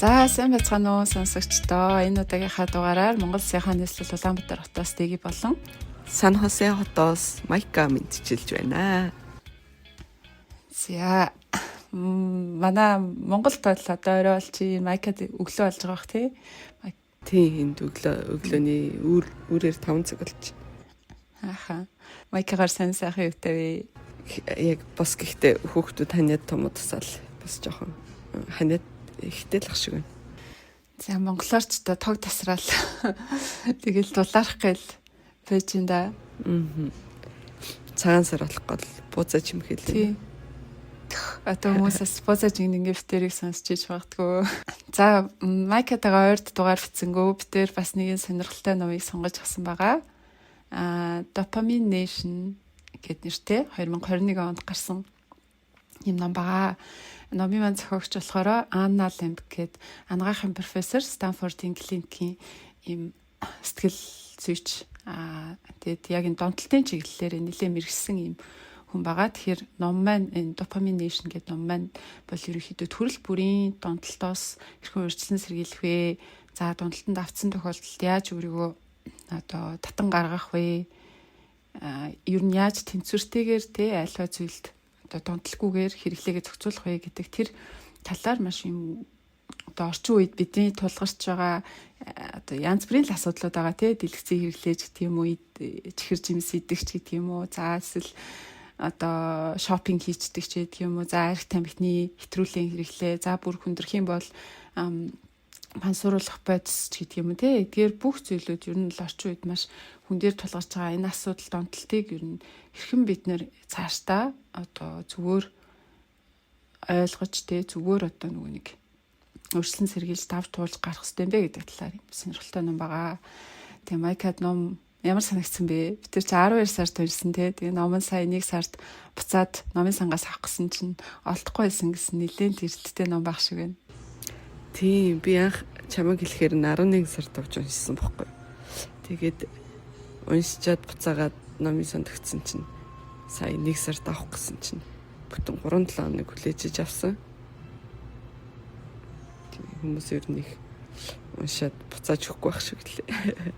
За сайн байцгаана уу сонсогчдоо. Энэ удаагийнхаа дугаараар Монгол Улсын нийслэл Улаанбаатар хотоос Дэги болон Сан Хосе хотоос Майка мэдчилж байна. За манай Монгол тол одоо орой болчих Майкад өглөө болж байгаа бах тий. Тийм энд өглөөний үрээр 5 цаг болж. Аха. Майкагаар сайн сайхан юутай вэ? Яг бас гэхдээ хүүхдүүд ханиад томод тусаал бас жоохон ханиад ихтэй л ах шиг байна. За монголоор ч одоо тог тасраал. Тэгэл дулаарах гээл байж энэ да. Цагаан сар болох гол буузаа чимхэл. Тийм. Одоо хүмүүсээс бузаж ингэ битэрийг сонсч иж магадгүй. За Майкатагаа ойрд дугаар битсэнгөө битэр бас нэгэн сонирхолтой номыг сонгож авсан байгаа. Dopamine Nation гэдэг нэртэй 2021 онд гарсан юм ном байгаа. Номын маань зохиогч болохоор Анна Лемб гэдэг анагаахын профессор Станфордын клиникийн им сэтгэл зүйч. Тэгээд яг энэ донтолтын чиглэлээр нэлээд мэргэсэн юм хүн байгаа. Тэгэхээр ном маань энэ Dopamine Nation гэдэг ном маань бол ерөнхийдөө төрөл бүрийн донтолтоос хэрхэн урьдчилан сэргийлэх вэ? За донтолтонд автсан тохиолдолд яаж өөрийгөө одоо татан гаргах вэ? Ер нь яаж тэнцвэртэйгээр те айлхаа зүйлд одоо донтолгүйгээр хэрэглээгээ зохицуулах вэ гэдэг тэр талаар маш юм одоо орчин үед бидний тулгарч байгаа одоо янз бүрийн л асуудлууд байгаа те дэлгэцийн хэрэглээж гэдэг юм уу чихэр жимс идэгч гэдэг юм уу за эсвэл одоо шопинг хийчдэг ч гэдэг юм уу за арх тамхины хэтрүүлийн хэрэглээ за бүр хүндрэх юм бол пансууруулах бодис ч гэдэг юм те эдгээр бүх зүйлүүд ер нь л орчин үед маш хүн дээр тулгарч байгаа энэ асуудал донтолтыг ер нь хэрхэн бид нэр цаашдаа одоо зүгээр ойлгож те зүгээр одоо нэг өөрчлөн сэргийлж давж туулж гарах хэрэгтэй юм бэ гэдэг талаар юм сонирхолтой ном байгаа. Тэгээ Майкад ном ямар санагдсан бэ? Бид тэр чи 12 сард төрсэн те. Тэгээ ном сая 1 сард буцаад номын сангаас авах гэсэн чинь олдохгүй байсан гэсэн нэлээд эрэлттэй ном баг шиг байна. Тийм би анх чамайг хэлэхээр 11 сард авч уншсан бохгүй. Тэгээд уншичаад буцаагаад номыг сондогдсон чинь сая 1 сард авах гэсэн чинь бүтэн 3-7 хоног хүлээж авсан. Хүмүүс ер нь их уншаад буцааж өгөхгүй байх шиг лээ.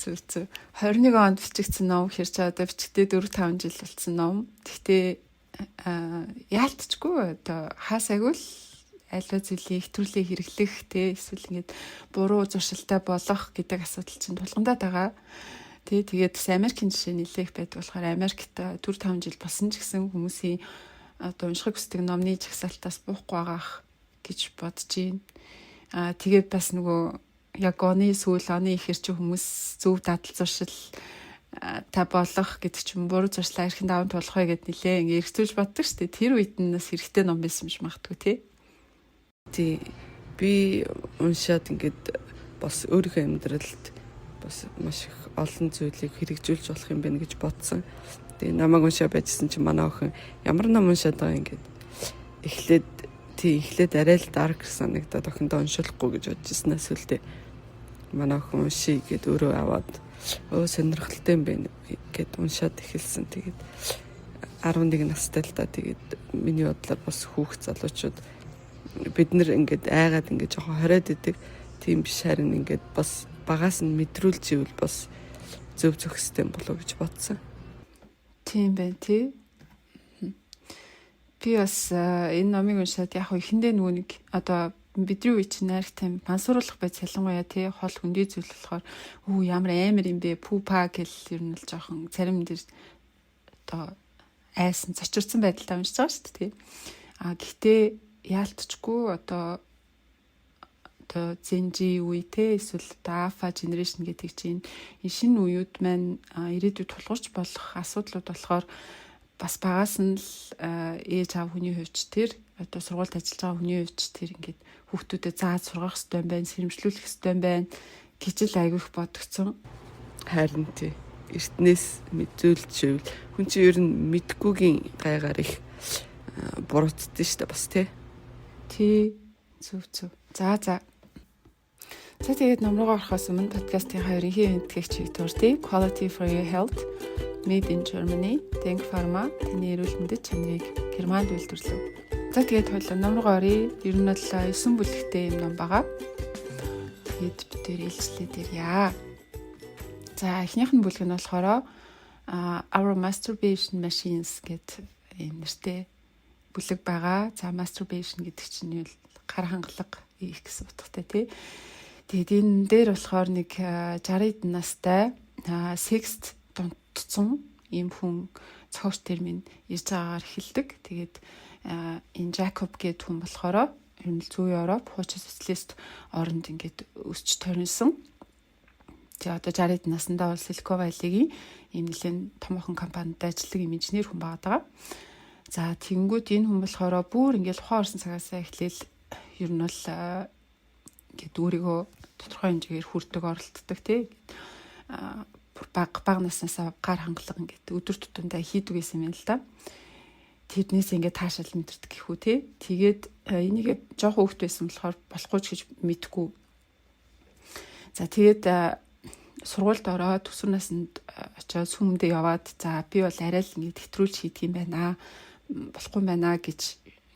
Зөв. 21 онд бичигдсэн ном хэрч одоо бичигдээ 4-5 жил болсон ном. Гэхдээ яалтчгүй одоо хаасайгүй л альва зүйлийг хэтрүүлээ хэрэглэх те эсвэл ингээд буруу зуршилтай болох гэдэг асуудал чинь тулгандаад байгаа. Тэгээд Америкийн жишээ нэлээх байдаг болохоор Америкт 4-5 жил болсон ч гэсэн хүмүүсийн одоо уншихыг хүсдэг номны жагсаалтаас буухгүй байгаах гэж бодож байна. Тэгээд бас нөгөө яг оны сүүл оны ихэр чи хүмүүс зөв дадал зуршил та болох гэдэг чинь буруу зуршлаа эрхэн даван тулах вэ гэд нилээ ингээ эргцүүлж боддог шүү дээ. Тэр үед нь бас хэрэгтэй ном байсан юм шиг магадгүй тий. Тий. Би уншаад ингээд бас өөрийнхөө амьдралд бас маш их олон зүйлийг хэрэгжүүлж болох юм байна гэж бодсон. Тэгээ намайг уншаа байжсэн чинь манай охин ямар ном уншаад байгаа ингээд эхлээд арай л дарк санагдаад охиндоо уншуулахгүй гэж бодчихсан эсвэл манай охин уншия гэд өөрөө аваад сонирхолтой юм байна гэд уншаад эхэлсэн. Тэгээд 11 настай л та тэгээд миний бодлоор бас хүүхд залуучууд бид нэр ингээд айгаад ингээд жоохон хориод идэг тийм биш харин ингээд бас багаас нь мэдрүүлж ивэл бас зөв систем болов гэж бодсон. Тийм байна тий. Би бас энэ номыг уншаад яг ихэндээ нөгөө нэг одоо бидний үе чинь арх тийм пансууруулах байж салангуяа тий хол хөндөй зүйл болохоор ямар амар юм бэ пупа гэл ер нь л жоохон зарим дээр одоо айсан зочирсан байдалтай уншиж байгаа шүү дээ тий. Гэхдээ яалтчгүй одоо зенжи үе те эсвэл алфа генерашн гэдэг чинь энэ шинэ үеуд маань ирээдүйд тулгарч болох асуудлууд болохоор бас багаас нь л ээж аав хүний хувьч тэр одоо сургуульд ажиллаж байгаа хүний хувьч тэр ингээд хүүхдүүдэд зааж сургах хэрэгтэй юм байна, сэрэмжлүүлэх хэрэгтэй юм байна гэж л айгүйх бодогцсон. Харин тий. Эртнээс мэдүүлчихвэл хүн чинь ер нь мэдгүйгийн гайгаар их буруутдсан шүү дээ бас тий. Тий. Зөв. За тэгээд ном руугаа орохоос өмнө подкастын ерөнхий хэмтгэгчийг дурдъя. Quality for your health made in Germany. Denk Pharma таны эрүүл мэндэд чанарыг Германд үйлдвэрлэв. За тэгээд хоёлаа ном руу оръё. Ер нь бол 9 бүлэгтэй юм ном байгаа. Тэгээд бид тэр ээлжлээд ирье. За эхнийх нь бүлэг нь болохоор Our Masturbation Machines гэдэг юм нэртэй бүлэг байгаа. За masturbation гэдэг чинь юу вэ? Гар хангалга их гэсэн утгатай тий. Тэгээд энэ дээр болохоор нэг 60-д настай секст дунтцсан ийм хүн цогц термин ирж байгаагаар эхэлдэг. Тэгээд энэ Жакоб гэдэг хүн болохоор ер нь зүүн Европ хуучин социалист оронд ингээд өсч төрнсөн. Тэгээ одоо 60-д наснда бол Silicon Valley-гийн ийм нэлээд томоохон компанид ажилладаг юм инженер хүн байгаа. За тэгэнгүүт энэ хүн болохоор бүр ингээд ухаан орсон цагаасаа эхлээл ер нь бол ингээд өөрийгөө тодорхой хэмжээгээр хүрдэг оролддог тий. Баг наснасаа гар хангалга ингээд өдөр тутамдаа хийдэг гэсэн юм л да. Тэрнээс ингээд таашаал мэдэрдэг гэхүү тий. Тэгээд энийг жоохон хөвгт байсан болохоор болохгүй ч гэж мэдгүй. За тэгээд сургуульд ороод төсвөр наснд очиод сүмдээ яваад за би бол арай л ингээд хэтрүүлж хийдэг юм байна. Болохгүй байна гэж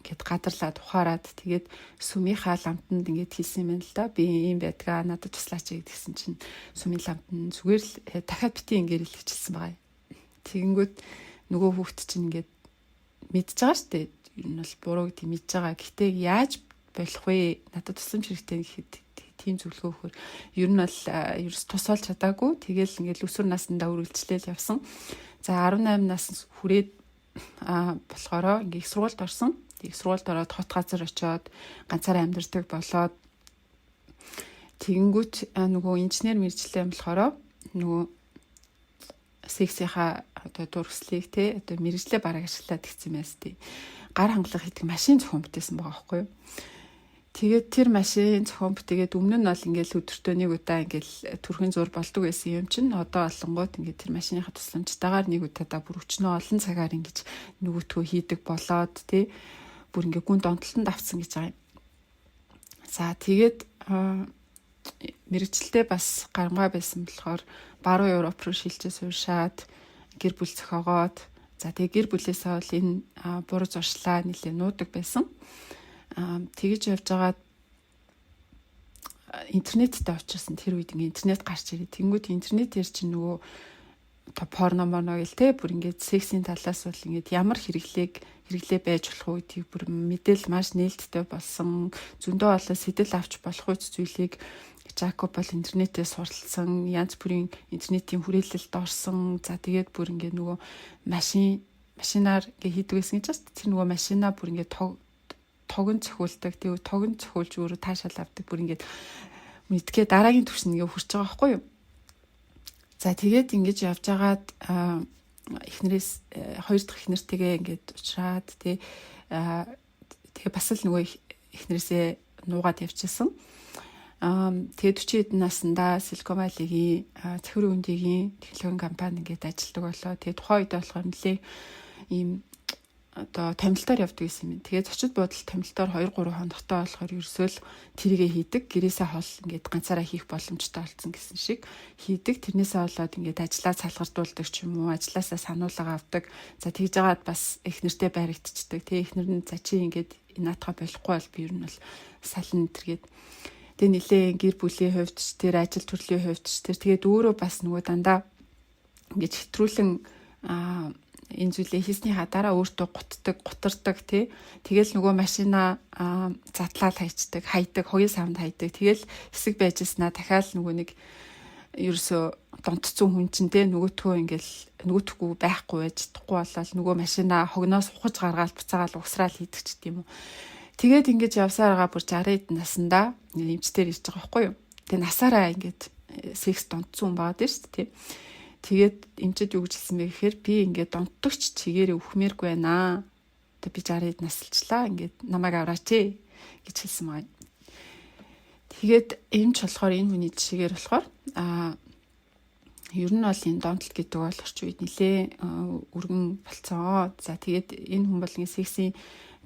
ингээд гадарлаад ухаарад тэгээд сүмийнхаа ламтанд ингээд хэлсэн юм л да. Би ийм байдгаа надад туслаач гэдгсэн чинь сүмийн ламтан зүгээр л дахиад бити ингээд хэлчихсэн байгаа. Тэгэнгүүт нөгөө хүүхд чинь ингээд мэдж байгаа шүү дээ. Ер нь бол буруу гэдэг мэдж байгаа. Гэхдээ яаж болох вэ? Надад тусламж хэрэгтэй гэхэд тийм зөвлөгөө өгөхөр ер нь бол ерөөс тусалж чадаагүй. Тэгэл ингээд өсвөр наснда үргэлжлээл явсан. За 18 нас хүрээд болохоор ингээ их сургуульд орсон. Их сургуульд ороод хот газар очиод ганцаараа амьдардаг болоод тэгэнгүүт нөгөө инженер мэржлээ болохоор нөгөө сексийнхаа одоо дурслыг те одоо мэржлээ бараг ашиглаад гисэн юмээс тий. Гар хангалах гэдэг машин зохион бүтээсэн байгаа байхгүй юу? Тэгээд тэр машин зохион бүтээгээд өмнө нь бол ингээл өдөртөө нэг удаа ингээл төрхөн зур болдог байсан юм чинь одоо олонгууд ингээд тэр машиныхаа тусламжтайгаар нэг удаа бүр өчнөө олон цагаар ингэж нөгөөтгөө хийдэг болоод тий бүр ингээ гүн донтолтонд авцсан гэж байгаа юм. За тэгээд мэрэгчлээ бас гарамгаа байсан болохоор баруун Европ руу шилжиж сууршаад гэр бүл зохиогоод за тэгээд гэр бүлээсээ бол энэ буруу зуршлаа нэлээ нуудаг байсан. Тэгэж явж байгаад интернеттэй очирсан тэр үед интернет гарч ирээ. Тэнгүүд интернетээр чинь нөгөө порно гэл те бүр ингээд сексийн талаас бол ингээд ямар хэрэглээ байж болох уу гэдгийг бүр мэдээлэл маш нээлттэй болсон. Зөндөө олон сэтэл авч болох үс зүйлийг Жакоб бол интернетээр суралцсан. Янз бүрийн интернетийн хүрээлэлд орсон. За тэгээд бүр ингээд нөгөө машинаар ингээд хийдэг гэсэн чинь тэр нөгөө машинаа бүр ингээд тогон цохиулдаг. Тэгээ тогон цохиулж өөрөө таашаал авдаг. Бүр ингээд мэдгээ дараагийн түвшин ингээд хүрч байгаа байхгүй юу? За тэгээд ингэж явж байгаад эхнэрээс хоёр дахь эхнэртэйгээ ингээд уулзраад тэгээ бас л нөгөө эхнэрээсээ нуугаад явчихсан. Тэгээд 40 хэдэн наснда Silicon Valley-гийн цэвэр үндигийн технологийн компани ингээд ажилладаг болоо. Тэгээд тухайн үед болохоор нэлээ ийм одоо томилтоор явдаг гэсэн юм. Тэгээд зочид буудал томилтоор 2-3 хоногтой болохоор ерөөсөө л тэрийгэ хийдэг. Гэрээсээ хол ингээд ганцаараа хийх боломжтой болсон гэсэн шиг хийдэг. Тэрнээсээ болоод ингээд ажлаа салгардуулдаг ч юм уу, ажлаасаа сануулга авдаг. За тэгж жагаад бас их нэртэй баригдчихдаг. Тэгээ их нэр нь за чи ингээд наатаха болохгүй бол би ер нь бол сална тэргээд. Тэгээ нилээ гэр бүлийн хувьд ч тэр ажил төрлийн хувьд ч тэр тэгээд өөрөө бас нөгөө дандаа ингээд хэтрүүлэн энэ зүйлээ хийснийхаа дараа өөртөө гутардаг тий. Тэгэл нөгөө машина задлаад хайдаг, хоёрын савнд хайдаг. Тэгэл хэсэг байжснаа дахиад нөгөө нэг ерөөсө донтцсон хүн чинь тий нөгөөтгөө ингээл нөгөөтгөө байхгүй байж чадахгүй болол нөгөө машина хогноос ухаж гаргаал буцаагаал угсраал хийдэг ч гэдэм юм. Тэгээд ингэж явсараа бүр 60-д наснда эмчтэр ирж байгаа байхгүй юу. Тэгээ насаараа ингээд секс донтцсон байгаад шүү дээ тий. Тэгээд эмчэд юу гэж хэлсэн бэ гэхээр би ингээд донтогч чигээрээ өхмээргүй байна. Тэгээд би 60-д насалчлаа. Ингээд намайг авраач гэж хэлсэн байна. Тэгээд эмч болохоор энэ хүний жишгээр болохоор ер нь бол энэ донтолт гэдэг бол орчин үед нэлээ өргөн болцсон. За тэгээд энэ хүн бол ингээд сексийн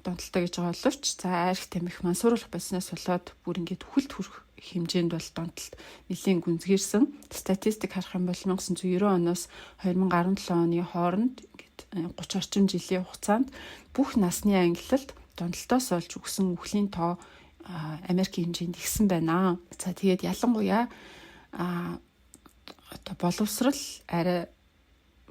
донтолтой гэж байгаа боловч за арх тамхи мансууруулах болсноос болоод бүр ингээд үхэлд хүрэх хэмжээнд бол донтолт нэлийн гүнзгийрсэн. Статистик харах юм бол 1990 оноос 2017 оны хооронд ингээд 30 орчим жилийн хугацаанд бүх насны ангиллалд дундалтаас олж өгсөн үхлийн тоо Америкийн хэмжээнд ихсэн байна. За тэгээд ялангуяа одоо боловсрал арай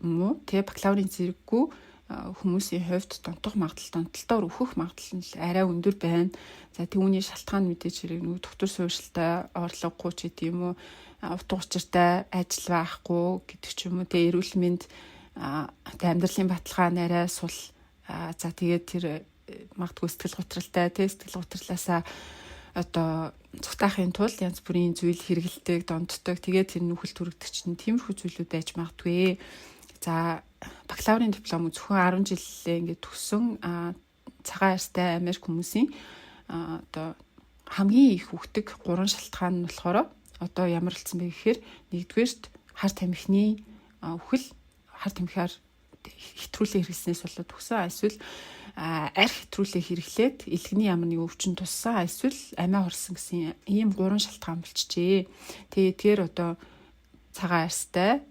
муу бакалаврын зэрэггүй хүмүүсийн хувьд донтох магадлал, донтолтоор өөхөх магадлал нь арай өндөр байна. За түүний шалтгаан мэдээж хэрэг нэг доктор суурьшилтай орлогогүй ч гэдэм юм уу, утга учиртай ажил байхгүй гэдэг ч юм уу, эрүүл мэнд амьдралын баталгаа арай сул. За тэгээд тэр магадгүй сэтгэл готролтой, сэтгэл готролоосаа одоо цухтаахын тулд янз бүрийн зүйл хэрэгэлдэг, донддог. Тэгээд тэр нүхэл төрөгдөг чинь тиймэрхүү зүйлүүд байж магадгүй. За бакалаврын диплом зөвхөн 10 жилээ ингээд төгссөн цагаан арьстай Америк хүмүүсийн одоо хамгийн их үхдэг 3 шалтгаан нь болохоор одоо ямар болсон бэ гэхээр нэгдүгээрт хар тамхины үхэл, хар тамхиар хэтрүүлээ хэрэглэснээс болоод төгсөн. Эсвэл арх хэтрүүлээ хэрэглээд илгэний ямар нэг өвчин туссан. Эсвэл амиа хорсон гэсэн ийм 3 шалтгаан болчихжээ. Тэгэхээр одоо цагаан арьстай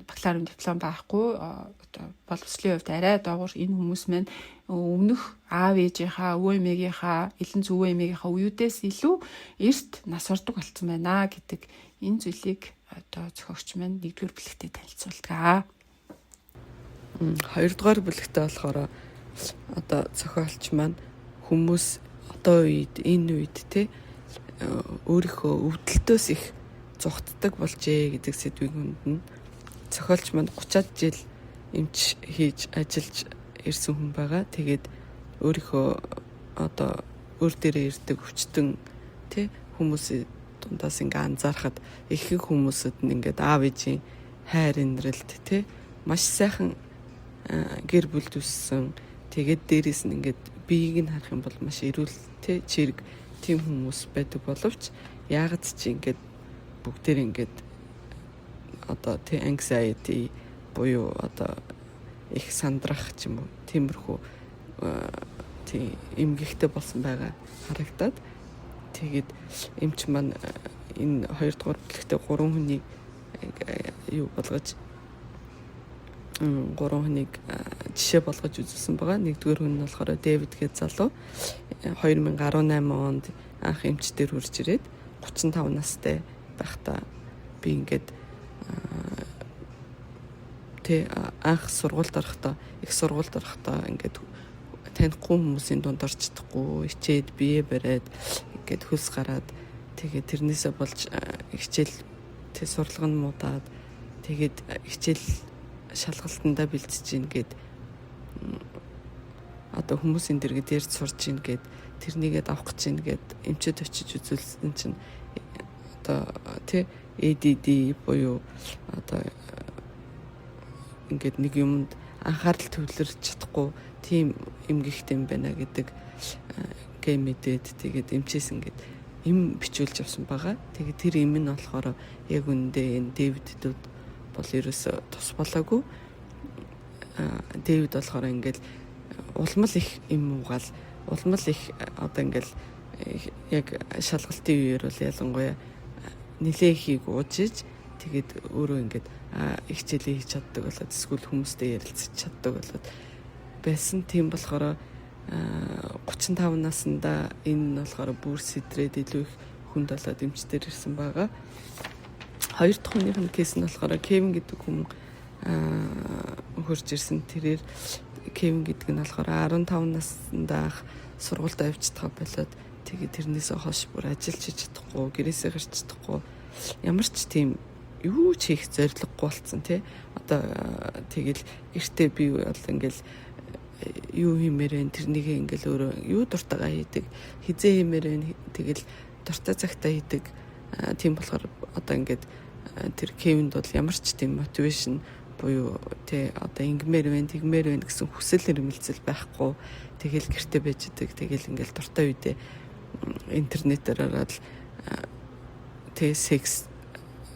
бакалаврын диплом байхгүй одоо боловсролын хувьд арай доогуур энэ хүмүүс маань өмнөх аав ээжийнхаа, өвөө эмээгийнхаа, элен зүвөө эмээгийнхаа үеүүдээс илүү эрт нас ордог болсон байна гэдэг энэ зүйлийг одоо зохиогч маань 1-р бүлэгтээ танилцуулдаг. 2-р бүлэгтээ болохоор одоо зохиолч маань хүмүүс одоо үед энэ үед өөрийнхөө өвдөлтөөс их зугтдаг болжээ гэдэг сэдвийг хүндэн зохиолч маань 30-аад жил эмч хийж ажиллаж ирсэн хүн байгаа. Тэгээд өөрийнхөө одоо өөр дээрээ ирдэг өвчтөн хүмүүсийн дундаас ингээ анзаархад ихэнх хүмүүсэд нь ингээд аав ээжийн хайр инрэлт маш сайхан гэр бүл төссөн. Тэгээд дээрээс нь ингээд биеийг нь харах юм бол маш эрүүл чирэг тийм хүмүүс байдаг боловч яагаад ч ингээд бүгдээр ингээд одоо anxiety буюу одоо их сандрах ч юм уу тиймэрхүү эмгэгтэй болсон байгаа харагдаад тэгээд эмч маань энэ 2-р бүлэгтээ 3 хүнийг юу болгож 3 хүнийг жишээ болгож үзүүлсэн байгаа. 1-р хүн нь болохоор Дэвид гэж залуу 2018 онд анх эмчтэр хурж ирээд 35 настай байхдаа би ингээд анх сургуульд орохдоо их сургуульд орохдоо ингээд танихгүй хүмүүсийн дунд орж чадахгүй хичээд бие бариад ингээд хөлс гараад тэгээд тэрнээсээ болж хичээл сурлага нь муудаад тэгээд хичээл шалгалтандаа бэлдэж гин гээд одоо хүмүүсийн дэргэд ярьж сурж гин гээд тэрнийгээд авах гэж гин гээд эмчэд очиж үзүүлсэн чинь одоо ADD буюу одоо ингээд нэг юмд анхаарал төвлөрч чадахгүй тийм эмгэгтэй юм байна гэдэг гэмэдэд тэгээд эмчээс ингээд эм бичүүлж авсан байгаа. Тэгээд тэр эм нь болохоор яг үндэ энэ Дэвидд бол ерөөсө тус болоогүй. Дэвид болохоор ингээд улмал их эм угаал, улмал их одоо ингээд яг шалгалтын үеэр бол ялангуяа нэлээ ихийг уужиж тэгээд өөрөө ингээд хичээлээ хийж чаддаг болоод эсвэл хүмүүстэй ярилцаж чаддаг болоод байсан. Тийм болохоор 35 наснда энэ нь болохоор бүр сэтрээд илүү их хүнд болоод эмчтэр ирсэн байгаа. 2 дахь хүнийх нь кейс нь болохоор Кевин гэдэг хүн хурж ирсэн. Тэрээр Кевин гэдэг нь болохоор 15 наснда анх сургуульд авчдгаа болоод тэгээд тэрнээсээ хойш бүр ажиллаж чадахгүй, гэрээсээ гарч чадахгүй, ямар ч тийм юу ч хийх зорилгогүй болсон одоо тэгэл гэртээ би бол ингээл юу хиймээр вэ, тэрнийгээ ингээл өөрөө юу дуртайгаа хийдэг, хизээ хиймээр вэ, тэгэл дуртай цагтаа хийдэг. Тийм болохоор одоо ингээд тэр Кевинд бол ямар ч тийм мотивашн буюу одоо ингэмээр вэ, тэгмээр вэ гэсэн хүсэл эрмэлзэл байхгүй. Тэгэл гэртээ байж идэг. Тэгэл ингээл дуртай үедээ интернетээр ороод секс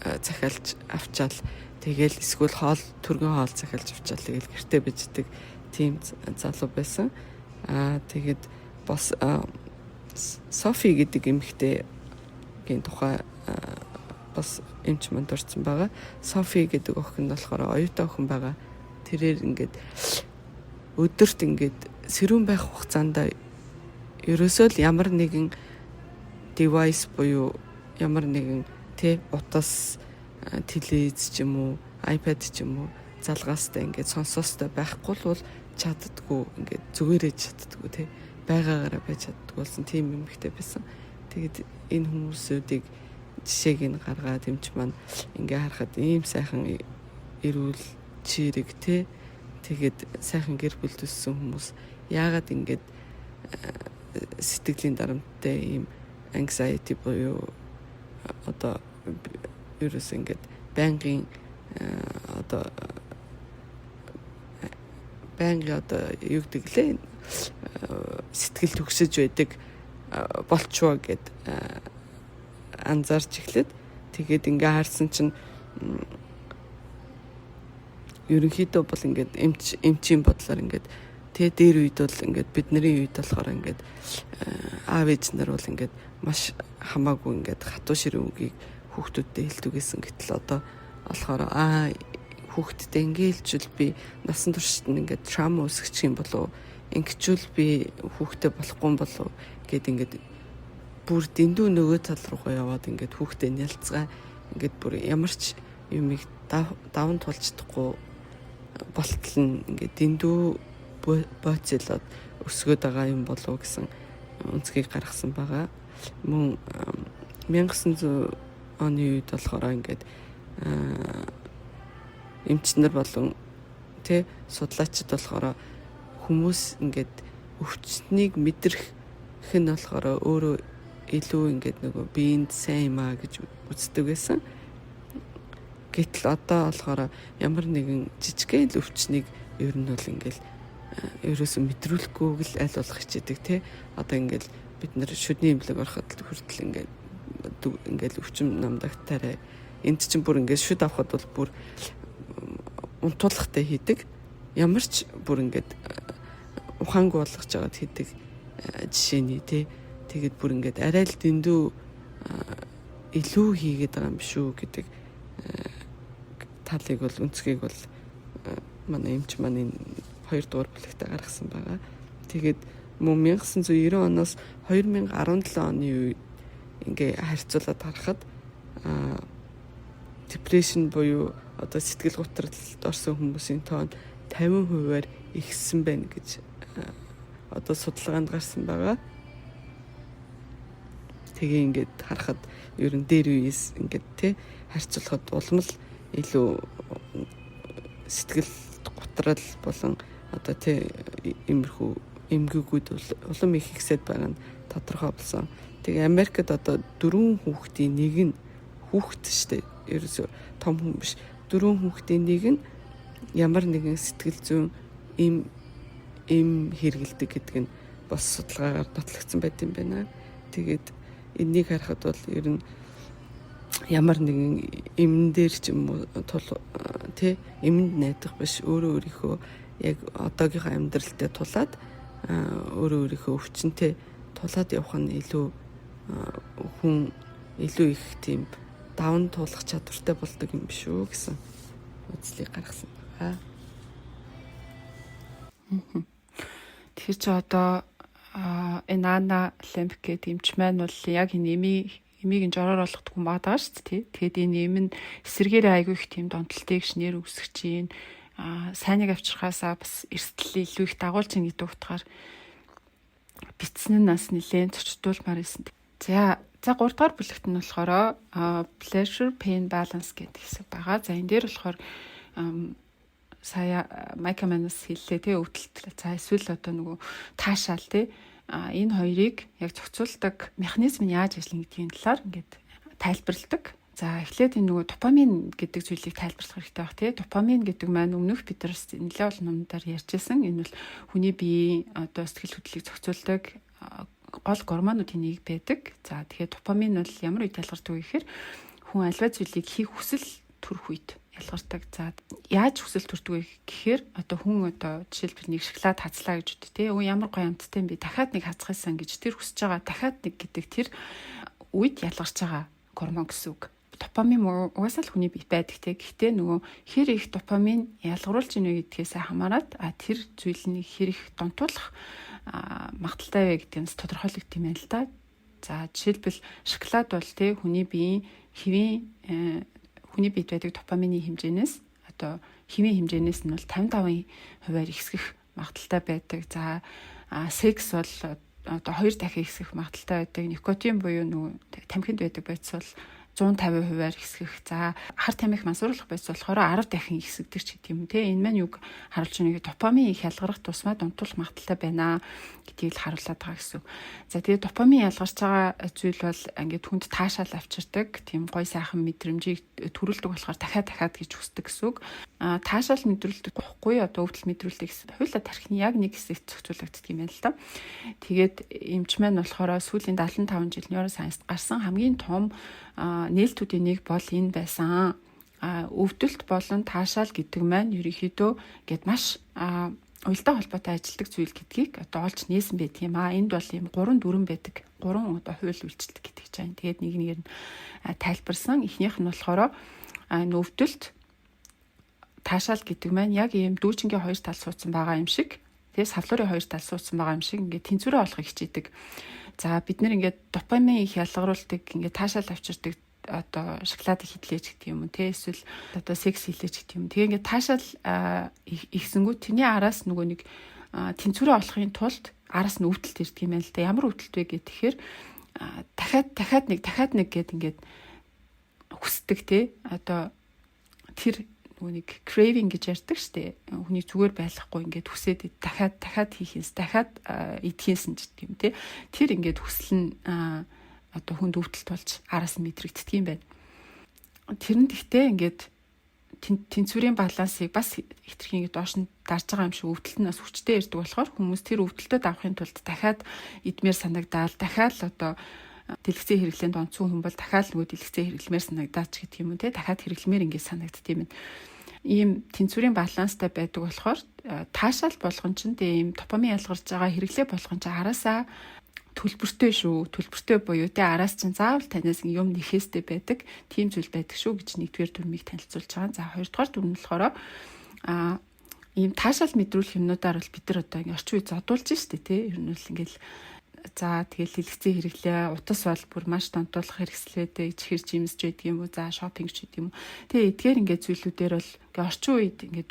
захиалж авчаал тэгэл эсвэл хоол түргэн хоол захиалж авчаал тэгэл гэртээ биждэг тийм залуу байсан. Тэгээд бас Софи гэдэг эмэгтэйгийн тухай бас эмч манд орсон байгаа. Софи гэдэг охин нь болохоор оюутан охин байгаа. Тэрээр ингээд өдөрт ингээд сэрүүн байх хугацаанд ерөөсөө л ямар нэгэн device буюу ямар нэгэн утас телевиз ч юм уу iPad ч юм уу залгаастай ингээд сонсоостой байхгүй бол чаддггүй ингээд зүгээрээ чаддггүй байгаагаараа байж чаддгүй болсон тийм юмхтэй байсан. Тэгээд энэ хүмүүсүүдийг жишээг нь гаргаад юмч маань ингээ харахад ийм сайхан эрүүл чирэг тэгээд сайхан гэр бүл төссөн хүмүүс яагаад ингээд сэтгэлийн дарамттай ийм anxiety буюу одоо ерөөс ингээд байнгын юу гэдэг лээ сэтгэл төгсөж байдаг болчвоо гэд анзаарч эхлээд тэгээд ингээ харсан чинь ерөнхийдөө бол ингээд эмчийн бодлоор ингээд дээр үед бол ингээд бидний үед болохоор ингээд аав ээж нар бол ингээд маш хамаагүй ингээд хатуу ширүүн үгийг хүүхдүүдтэй хэлдэг гэсэн. Гэтэл одоо болохоор хүүхдтэй ингээйлжүүл би насан туршид ингээд траума үүсгэж юм болов ингэчүүл би хүүхдтэй болохгүй болов гэд ингээд бүр дэндүү нөгөө тал руугаа яваад ингээд хүүхдтэй нялцгаа ингээд бүр ямар ч юмыг даван тулж чадахгүй болтол нь ингээд дэндүү боцолоод өсгöd байгаа юм болов гэсэн үнцгийг гаргасан байгаа. Мөн 1900 оны үед болохоор ингээд эмчнэр болон судлаачид болохоор хүмүүс ингээд өвчтнийг мэдрэх нь болохоор өөрөө илүү ингээд нөгөө биеинд сайн юм гэж үздэг байсан. Гэтэл одоо болохоор ямар нэгэн жижигхэн л өвчнийг ер нь бол ингээд ерөөсөө мэдрүүлэхгүйг л аль болох хичээдэг Одоо ингээд бид нэр шүдний имлэг ороход хүртэл ингээд өвчин намдагтаарай. Энд чинь бүр ингээд шүд авахд бол бүр унтуулгатай хийдэг. Ямар ч бүр ингээд ухаангүй болгож жагаад хийдэг жишээний тэгээд бүр ингээд арай л дэндүү илүү хийгээд байгаа юм шүү гэдэг талыг бол үнцгийг бол манай эмч маань 2 дугаар бүлэгтээ гаргасан байгаа. Тэгээд мөн 1990 оноос 2017 оны үед ингээ харьцуулаад харахад депрешн буюу одоо сэтгэл гутралд орсон хүмүүсийн тоон 50%-аар ихссэн байна гэж одоо судалгаанд гарсан байгаа. Тэгээ ингээд харахад ер нь дээр үеэс ингээд харьцуулахад улам л илүү сэтгэл гутрал болон одоо иймэрхүү эмгэгүүд улам их ихсээд байгаа нь тодорхой болсон. Тэгээ Америкт одоо 4 хүүхдийн нэг нь хүүхэд штэ ерөөсөө том хүн биш 4 хүүхдийн нэг нь ямар нэгэн сэтгэл зүйн им хэрэгэлдэг гэдэг нь бас судалгаагаар батлагдсан байт юм байна. Тэгээд энийг харахад бол ер нь ямар нэгэн эмэн дээр ч юм уу эмэнд найдах биш өөрийнхөө яг одоогийнхоо амьдралтай тулаад өөрийнхөө өвчнөд тулаад явах нь илүү хүн илүү их тийм даван туулах чадвартай болдог юм биш үү гэсэн үзлийг гаргасан байгаа. Тэгэхээр чи одоо энэ Ана Лемб гэдэг эмч маань бол яг энэ эмийг нь жороор болгохгүй байгаа шүү дээ. Тэгээд энэ эм нь эсэргээрээ айгүй их тийм донтолтыг шинээр үүсгэж чинь сайныг авчирхаасаа бас эрсдэл илүү их дагуулж ийн гэдэг утгаар бичсэн нь нас нэлээд зөрчилдүүлмаар байсан. За 3 дугаар бүлэгт нь болохоор pleasure pain balance гэдэг хэсэг байгаа. За энэ дээр болохоор сая Майка Манус хэллээ өвдөлт. За эсвэл одоо нөгөө таашаал энэ хоёрыг яг зохицуулдаг механизм нь яаж ажиллана гэдгийн талаар ингээд тайлбарладаг. За эхлээд энэ нөгөө допамин гэдэг зүйлийг тайлбарлах хэрэгтэй баг Допамин гэдэг маань өмнөх бид нар нэлээд олон номдаар ярьжсэн. Энэ бол хүний биеийн одоо сэтгэл хөдлөлийг зохицуулдаг гол гормонуудын нэг байдаг. За тэгэхээр допамин бол ямар үед ялгардаг вэ гэхээр хүн альва зүйлийг хийх хүсэл төрөх үед ялгардаг. За яаж хүсэл төрдөг вэ гэхээр одоо хүн одоо жишээлбэл нэг шоколад хазлаа гэж үтээ ямар гоё амттай юм бэ дахиад нэг хазахсан гэж тэр хүсэж байгаа дахиад нэг гэдэг тэр үед ялгарч байгаа гормон гэсэн үг. допамин угаасаа л хүний бие байдаг те. Гэхдээ нөгөө хэр их допамин ялгаруулж ийнэ гэдгээс хамаарат тэр зүйлийг хэр их донтуулах магадaltaй вэ гэдгээс тодорхойлогдсон юм байна л да. За жишээлбэл шоколад бол те хүний биеийн хүний биед байдаг допамины хэмжээнээс одоо хэмээ хэмжээнээс нь бол 55% ихсэх магадaltaй байдаг. За секс бол одоо 2 дахин ихсэх магадaltaй байдаг. Никотин буюу нөгөө тамхинд байдаг бодис бол 150% ихсэх. За хар тамхи мансууруулах бодис болохоор 10 дахин ихсэгдэг ч гэдэг юм те. Энэ маань юг харуулж байгаа нэг допамин их ялгарах тусмаа донтуулах магадaltaй байна гэдгийг л харуулдаг байгаа гэсэн. За тэгээд допамин ялгарч байгаа зүйл бол ингээд хүнд таашаал авчирдаг. Тийм гой сайхан мэдрэмжийг төрүүлдэг болохоор дахиад гэж хүсдэг гэсэн үг. Таашаал мэдрүүлдэг бохгүй одоо өвдөл мэдрүүлдэг гэсэн. Хоёулаа тархины яг нэг хэсэгт зохицуулагддаг юм байна л да. Тэгээд эмч маань болохоор сүүлийн 75 жил нейросайенсд гарсан хамгийн том нээлтүүдийн нэг бол энэ байсан. Өвдөлт болон таашаал гэдэг маань ерөнхийдөө гээд маш уялдаа холбоотой ажилтдаг зүйл гэдгийг одоо олж нээсэн байт юм аа. Энд бол ийм 3 байдаг. 3 одоо хууль үйлчлэлт гэдэг чинь. Тэгээд нэг нэгээр нь тайлбарсан. Эхнийх нь болохоор өвдөлт таашаал гэдэг маань яг ийм дүүжингийн 2 тал суудсан байгаа юм шиг. Тэгээд савлуурын 2 тал суудсан байгаа юм шиг ингээд тэнцвэрээ олохыг хичээдэг. За бид нэр ингээд допамин их ялгаруулдаг ингээд таашаал авчирдаг одоо шоколадыг хидлээч гэдэг юм уу те эсвэл одоо секс хийлээч гэдэг юм. Тэгээ ингээд таашаал ихсэнгүү тэрний араас нөгөө нэг тэнцвэрээ олохын тулд араас нь өвдөлт ирдэг юм байна л да. Ямар өвдөлт вэ гэхээр дахиад нэг гэд ингээд хүсдэг те одоо тэр нөгөө нэг craving гэж ярьдаг штэ. Хүний зүгээр байхгүй ингээд хүсээд дахиад хийхээс дахиад идэхээс нь гэдэг юм те. Тэр ингээд хүсэл нь одоо хүнд өвдөлт болж араас нь мэдрэгддэг юм байна. Тэр нь гэхдээ ингээд тэнцвэрийн балансыг бас хитрхи ингээд доош нь дарж байгаа юм шиг өвдөлт нь бас хүчтэй ирдэг болохоор хүмүүс тэр өвдөлтөд авахын тулд дахиад идмээр санагдаал дахиад л одоо дэлгэцэн хэрэглээнд онцгой хүн бол дахиад нөгөө дэлгэцэн хэрэглэмээр санагдаач гэдэг юм уу те дахиад хэрэглэмээр ингээд санагддаг юм байна. Ийм тэнцвэрийн баланстай байдаг болохоор таашаал болгон ч тийм допамин ялгарч байгаа хэрэглээ болгон ч араасаа төлбөртэй шүү. Төлбөртэй буюу те араас чинь заавал танаас юм нэхээстэй байдаг. Тийм зүйл байдаг шүү гэж нэгдүгээр дүрмийг танилцуулж байгаа. За хоёрдугаар дүр нь болохоор ийм таашаал мэдрүүлэх юмнуудаар бол бид нар одоо ингээ орчин үе зодуулж штэ те. Ер нь бол ингээл за тэгэл дэлгэцэн хэрэглээ утас бол бүр маш донтуулах хэрэгслээдээ ичхэр жимсж байдаг юм уу. За шопинг ч гэдэг юм уу. Тэгээ эдгээр ингээ зүйлүүдээр бол ингээ орчин үед ингээ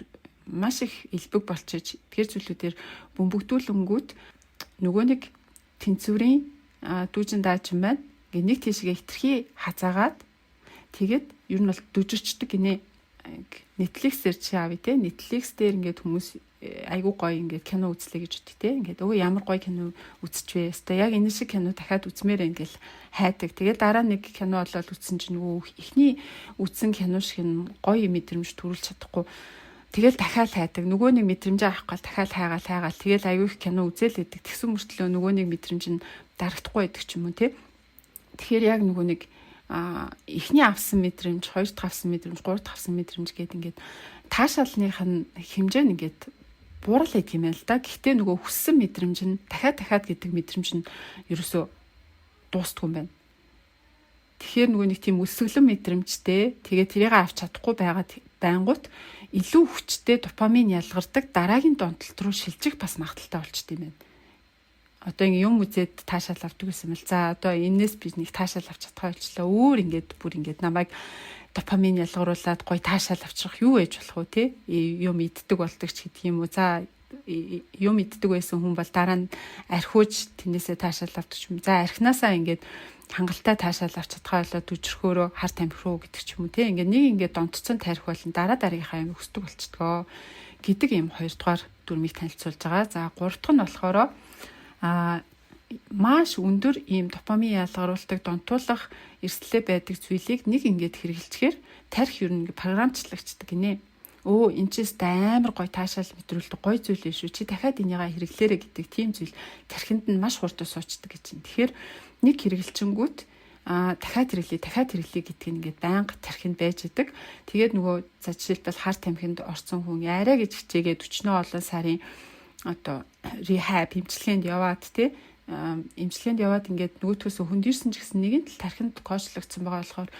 маш их элбэг болчихж эдгээр зүйлүүдээр бөмбөгдүүлэнгүүт нөгөө нэг тэнцвэрийн дүүжин даажин байна. Ингээ нэг тийшээ хитрхи хазаагаад тэгээд ер нь бол дүжирчдэг гинэ. Netflix-ээр чи авъя те. Netflix дээр ингээд хүмүүс айгуу гоё ингээд кино үзлээ гэж үтээ те. Ингээд өө ямар гоё кино үзчихвэ. Өстой яг энэ шиг кино дахиад үзмээр ингээл хайдаг. Тэгээд дараа нэг кино болоод үзсэн чинь нөгөө эхний үзсэн кино шиг нь гоё мэдрэмж төрүүлж чадахгүй. Тэгэл дахиад хайдаг. Нөгөө нэг мэдрэмжээ авах гал дахиад хайгаал. Тэгэл аюу их кино үзээлээдэг. Тэгсэн мөртлөө нөгөө нэг мэдрэмж нь дарагдахгүй байдаг ч юм уу те. Тэгэхээр яг нөгөө нэг эхний авсан мэдрэмж, хоёр дахь авсан мэдрэмж, гурав дахь авсан мэдрэмж гэдэг ингээд таашаалных нь хэмжээ нь ингээд буурал байдаг юм байна л да. Гэхдээ нөгөө хүссэн мэдрэмж нь дахиад гэдэг мэдрэмж нь ерөөсөө дуустгүй юм байна. Тэгэхээр нөгөө нэг тийм өсөглөн мэдрэмжтэй тэгээ тэрийг авч чадахгүй байгаад байнгут илүү хүчтэй допамин ялгардаг дараагийн донтолт руу шилжих бас магадaltaй болчтой юм байна. Одоо ингэ юм үзээд таашаал авдаг гэсэн мэл. За одоо энэс би нэг таашаал авч чадхаа болчлаа. Өөр ингээд бүр ингээд намайг допамин ялгаруулад гоё таашаал авчрах юу ээж болох вэ те? Юм иддэг болдог ч гэдэг юм уу. За юм иддэг байсан хүн бол дараа нь архиуж тэрнээсээ таашаал авдаг юм. За архинаасаа ингээд хангалттай таашаал авч чадхаа болоод дүжрхөөрөө хар тамхи руу гэдэг ч юм уу те. Ингээд нэг ингээд донтцсон тарих болон дараагийнхаа юм өсдөг болчдгоо гэдэг юм хоёрдугаар дүрмийг танилцуулж байгаа. За гурав дахь нь болохоор маш өндөр ийм допамин ялгаруулдаг донтуулах эрсдэлтэй байдаг зүйлийг нэг ингээд хэрэглэхээр тарих ер нь програмчлагддаг гинэ. Өө энэ ч амар гоё таашаал мэдрүүлдэг гоё зүйл биш үү? Чи дахиад энийгээ хэрэглээрэй гэдэг тийм зүйл тархинд нь маш хурдан суучдаг гэж байна. Тэгэхээр нэг хэрэглчэнгүүт дахиад хэрэглэе гэдэг нь ингээд байнга тархинд байж идэг. Тэгээд нөгөө за жишээлбэл хар тамхинд орсон хүн арай гэж хичээгээд 40 олон сарын одоо rehab эмчилгээнд яваад те эмчилгээнд яваад ингээд нөгөөдгөөс хөндөрсөн ч гэсэн нэгэн тал тархинд коочлогдсон байгаа болохоор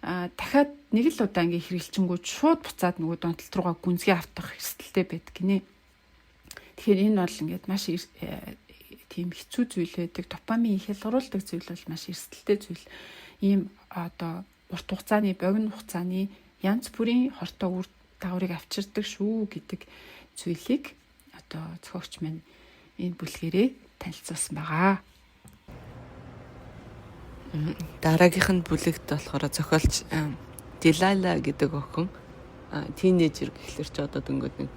дахиад нэг л удаа ингээ хэрэглчингүүд шууд буцаад нөгөө донтолт руугаа гүнзгий автах эрсдэлтэй байдаг гинэ. Тэгэхээр энэ бол ингээд маш тийм хэцүү зүйл байдаг. Допамин хялгаруулдаг зүйл бол маш эрсдэлтэй зүйл. Ийм одоо урт хугацааны, богино хугацааны янз бүрийн хортой үр дагаврыг авчирдаг шүү гэдэг зүйлийг одоо зохиогч маань энэ бүлгэрээ танилцуулсан байгаа. Дараагийнх нь бүлэгт болохоор зохиолч Дилайла гэдэг охин тийнейжер гэхлээр ч одоо дөнгөд нэг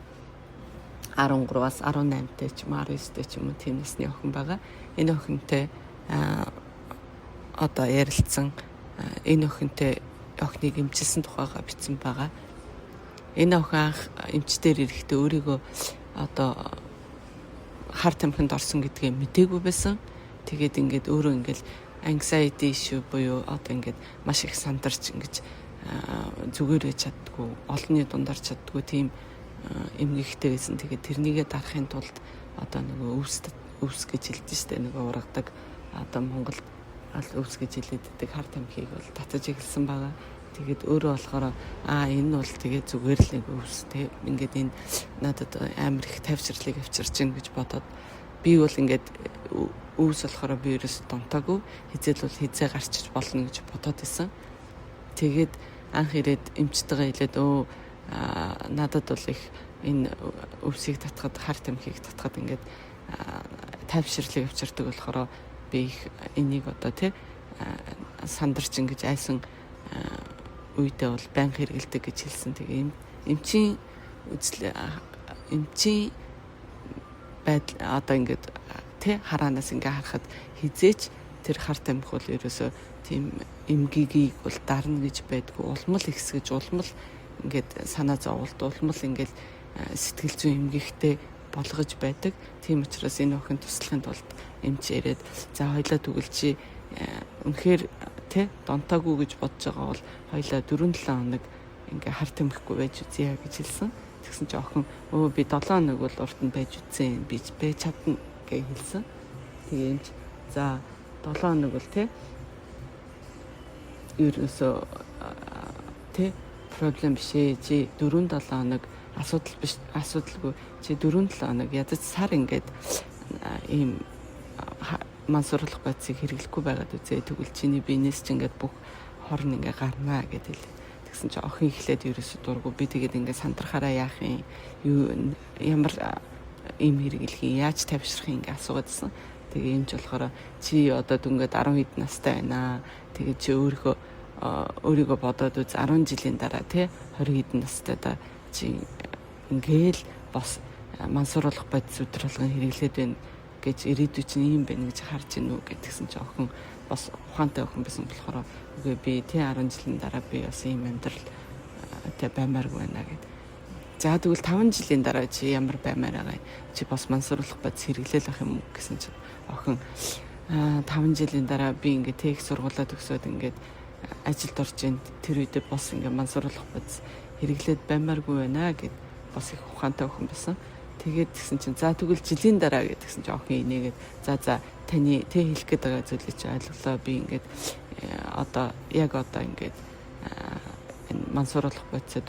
13-аас 18-тай ч юм 19-тай ч юм уу тийм насны охин байгаа. Энэ охинтой одоо ярилцсан энэ охинтой охиныг эмчилсэн тухайга бичсэн байгаа. Энэ охин анх эмчтэр ирэхдээ өөрийгөө одоо хар тамхинд орсон гэдгээ мдээгүй байсан. Тэгээд ингээд өөрөө ингээд anxiety issue буюу одоо ингээд маш их сандарч ингэж зүгээр байж чаддгүй, олонний дундаар чаддгүй тийм эмгэгтэй байсан. Тэгээд тэрнийгээ дарахын тулд одоо нөгөө өвс гэж хэлдэг штэ, нөгөө ургадаг одоо Монголд өвс гэж хэлдэг хар тамхиг бол татаж эхэлсэн байгаа. Тэгээд өөрөө болохоор энэ бол тэгээд зүгээр л нэг өвс те ингээд энэ надад амар их тавьширлыг авчирч гин гэж бодоод би бол ингээд өвс болохоор би ерөөс донтаагүй, хизээл бол хизээ гарчиж болно гэж бодоод исэн. Тэгээд анх ирээд эмчтэйгээ хэлээд надад бол их энэ өвсийг татхад хар тамхиг татхад ингээд тайвширлыг авчирдаг болохоор би их энийг одоо тий сандарч ингэж айсан үедээ бол банк хэрэгэлдэг гэж хэлсэн. Тэгээ эмчийн байдал одоо ингээд тий хараанаас ингээ харахад хизээч тэр хар тамхи бол ерөөсөө тийм эмгэгийг бол дарна гэж байдгүй, улмал ихсгэж улмал ингээд санаа зовлт улмал ингээд сэтгэл зүйн эмгэгтэй болгож байдаг. Тийм учраас энэ охин туслахын тулд эмч ирээд за хоёлаа тэгвэл чи үнэхээр тий донтаагүй гэж бодож байгаа бол хоёлаа 4-7 хоног ингээ хар тамхигүй байж үзье гэж хэлсэн. Тэгсэн чи охин би 7 хоног бол урд нь байж үзсэн, би байж чадна гэж хэлсэн. Тэгээ эмч за 7 хоног бол тий ерөөсөө тий проблем биш ээ. Чи 4-7 хоног асуудалгүй. Чи 4-7 хоног ядаж сар ингээд ийм мансууруулах байцыг хэрэглэхгүй байгаад үзээ. Тэгвэл чиний биенээс ч ингээд бүх хорн ингээ гарнаа гэдэг л. Тэгсэн чи охин ихлээд ерөөсө дургу би тэгээд ингээ сандрахаараа яах юм, ямар ийм хэрэглэх юм, яаж тавьшрах юм ингээ асуугаадсэн. Тэгээ энэ ч болохоор чи одоо дүнгээд 10 хэд настай байна. Тэгээд чи өөрийгөө бодоод үз 10 жилийн дараа тий 20 хэдэн настай да чи ингээл бос мансууруулах бодис өдр болгон хэрэглээд байна гэж ирээдүй чинь юм байна гэж харж гинүү гэдгсэн чи охин бас ухаантай охин байсан болохоор үгүй би тий 10 жилийн дараа би бас ийм амьдрал тий баймааргүй байна гэд. За тэгвэл 5 жилийн дараа чи ямар баймаар байгаа чи бас мансууруулах бодис хэрэглээл ах юм гэсэн чи охин 5 жилийн дараа би ингээд тех сургуулаа төгсөөд ингээд ажилд орж ийн тэр үедээ бас ингээд мансууруулах бодис хэрэглээд баймааргүй байна гэд бас их ухаантай охин байсан. Тэгээд тэгсэн чинь за тэгвэл жилийн дараа гэдгсэн чинь охин инээгээд за таны тэ хэлэх гээд байгаа зүйлийг чи ойлголоо би ингээд одоо ингээд энэ мансууруулах бодисоо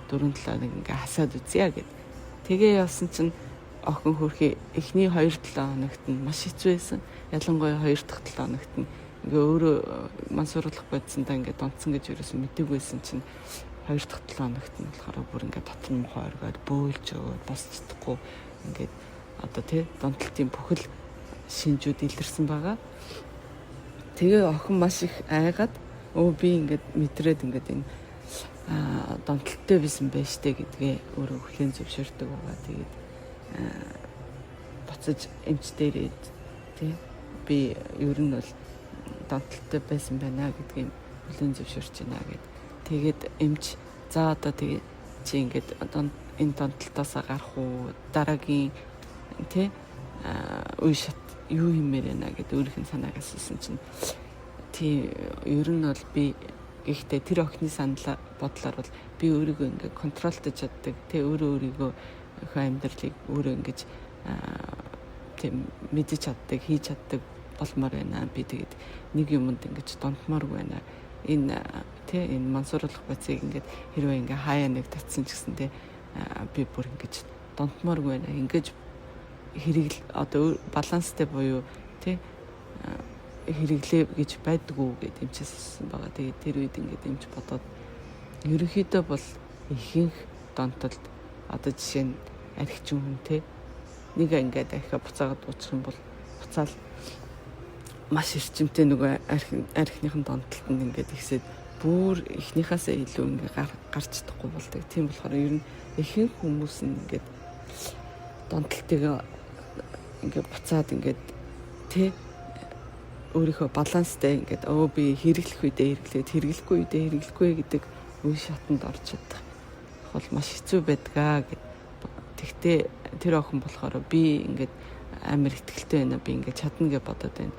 4-7 нэг ингээ хасаад үзье гэд. Тэгээ явсан чинь охин хөрхи эхний 2-7 хоногт нь маш хэцүү байсан. Ялангуяа 2 дахь 7 хоногт нь ингээ өөрөө мансууруулах бодисондоо ингээ донцсон гэж ерөөсөн мэдээгүй байсан чинь 2 дахь 7 хоногт нь болохоор бүр ингээ дотор нь мохоо оргоод бөөлж өгөөд босч чадахгүй ингээд одоо тий донтолтын бүхэл шинжүүд илэрсэн байгаа. Тэгээ охин маш их айгаад би ингээд мэдрээд ингээд энэ донтолттой байсан байж тээ гэдгээ өөрөө хүлээн зөвшөөрдөг байгаа. Тэгээд буцаж эмчдэр тий би ер нь бол донтолттой байсан байна гэдгийг хүлээн зөвшөөрч байна гэд. Тэгээд эмч за одоо тэгээ чи ингээд энэ донтолтоосоо гарах уу дараагийн тий үе шат юу юмэр байна гэд өөрийнх нь санааг асуусан чинь тий ер нь бол би гэхдээ тэр охины санал бодлоор бол би өөрийгөө ингээд контролдож чаддаг тий өөрийгөө амьдралыг өөрөө ингэж тийм мэдэж чаддаг хийж чаддаг болмоор байна. Би тэгээд нэг юмд ингэж донтмооргүй байна. Энэ тий энэ мансууруулах байцыг ингээд хэрвээ ингээ хаяа нэг татсан ч гэсэн тий би бүр ингэж донтмооргүй байна. Ингэж хэрэгэл одоо баланстай буюу тий хэрэглээ гэж байдгүй гэдэг юмчилсан байгаа. Тэгээд тэр үед ингээд юмч бодоод ерөнхийдөө бол ихэнх донтолд одоо жишээ нь архичин хүн тий нэг ингээд архиа буцаагаад уучих юм бол буцаал маш эрчимтэй нөгөө архиныхын донтолд нь ингээд ихсээд бүр ихнийхээсээ илүү ингээд гарч чадахгүй болдог. Тийм болохоор ер нь ихэнх хүмүүс нь ингээд донтолтыг ингээд буцаад ингээд тий өөрийнхөө баланстай ингээд би хэрэглэх үедээ хэрэглээд хэрэглэхгүй үедээ хэрэглэхгүй гэдэг үе шатанд орж чадах бол маш хэцүү байдгаа гэд. Тэгтээ тэр охин болохоор би ингээд амар ихтгэлтэй байна. Би ингээд чадна гэж бодоод байна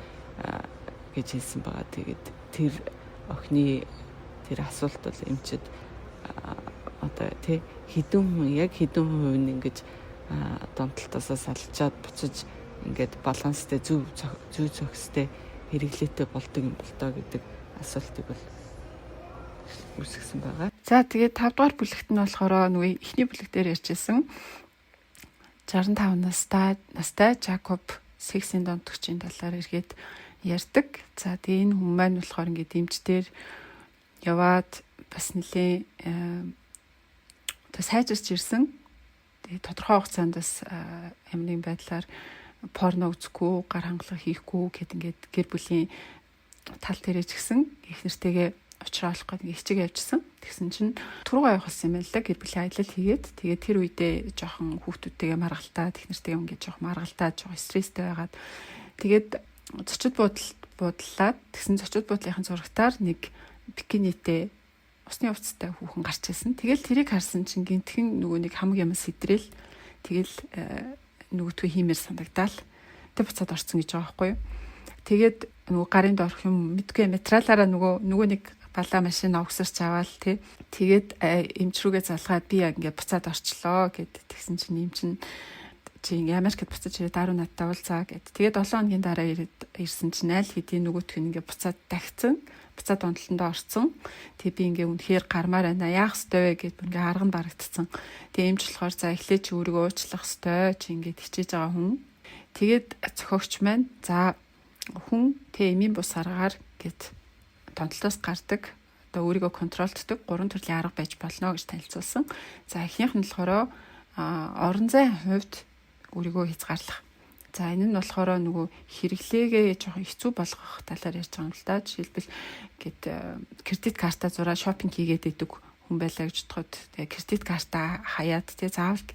гэж хэлсэн байгаа. Тэгээд тэр охины тэр асуулт бол эмчэд одоо тий хэдэн хүн ингэж донтолтоосоо салчаад буцаж ингээд баланстай зөв зохистой хэрэглээтэй болдог юм бол тоо гэдэг асуултыг бол үүсгэсэн байгаа. За тэгээд 5 дугаар бүлэгт нь болохоор нөгөө эхний бүлэг дээр ярьжсэн 65 настай Жакоб сексийн донтогчийн талаар эргээд ярьдаг. За тэгээ энэ хүн маань болохоор ингээд эмчдэр яваад бас нэлээ сайжирч ирсэн. Тэгээ тодорхой хугацаанд бас амны байдлаар порно үзэхгүй, гар хангалах хийхгүй гэд ингээд гэр бүлийн тал дээрээ ч гэсэн их нэртэйгээ уулзах гээд хичээг явьжсэн. Тэгсэн чинь түрүү явах болсон юм байна л да. Гэр бүлийн аялал хийгээд тэгээд тэр үедээ жоохон хүүхдүүдтэйгээ маргалтаад их нэртэйгээ ингээд жоохон маргалтаад жоохон стресстэй байгаад тэгээд зочид буудлаад тэгсэн зочид буудлынхын зурагтаар нэг бикинитэй усны хувцастай хүүхэн гарч ирсэн. Тэгэл тэрийг харсан чинь гинтхэн нөгөө нэг хамаг юм сэдрээл тэгэл нөгөөтгөө хиймээр санагдаал. Тэг буцаад орсон гэж байгаа байхгүй юу. Тэгээд нөгөө гарын доорх юм мэдгүй материалаараа нөгөө нэг балаа машин огсорч аваал тий. Тэгээд эмч рүүгээ залгаад би ингээ буцаад орчлоо гэд тэгсэн чинь эм чин чи Америкт буцаж ирээд даруй надтай уулзаа гэд. Тэгээд 7 хоногийн дараа ирсэн чинь аль хэдийн нөгөөтг нь ингээ буцаад дахицсан. Буцаад онтолтондоо орсон. Тэгээ би ингээ үнэхээр гармаар байна. Яах ёстой вэ гэд ингээ арга нь барагдцсан. Тэгээ эмч болохоор за эхлээ чи өөрийгөө уучлах ёстой. Чи ингээ хичээж байгаа хүн. Тэгээд зохиогч маань за хүн тэ эмийн бус аргаар гэд тонтолтоос гардаг. Одоо өөрийгөө контролддог 3 төрлийн арга байж болно гэж танилцуулсан. За эхнийх нь болохоор орон зайн хувьд өөрийгөө хязгаарлах. За энэ нь болохоор нөгөө хэрэглээгээ жоохон хэцүү болгох талаар ярьж байгаа юм л да. Жишээлбэл гээд кредит картаа зураа шопинг хийгээд идэг хүн байлаа гэж бодоход тэгээ кредит картаа хаяад тэгээ заавал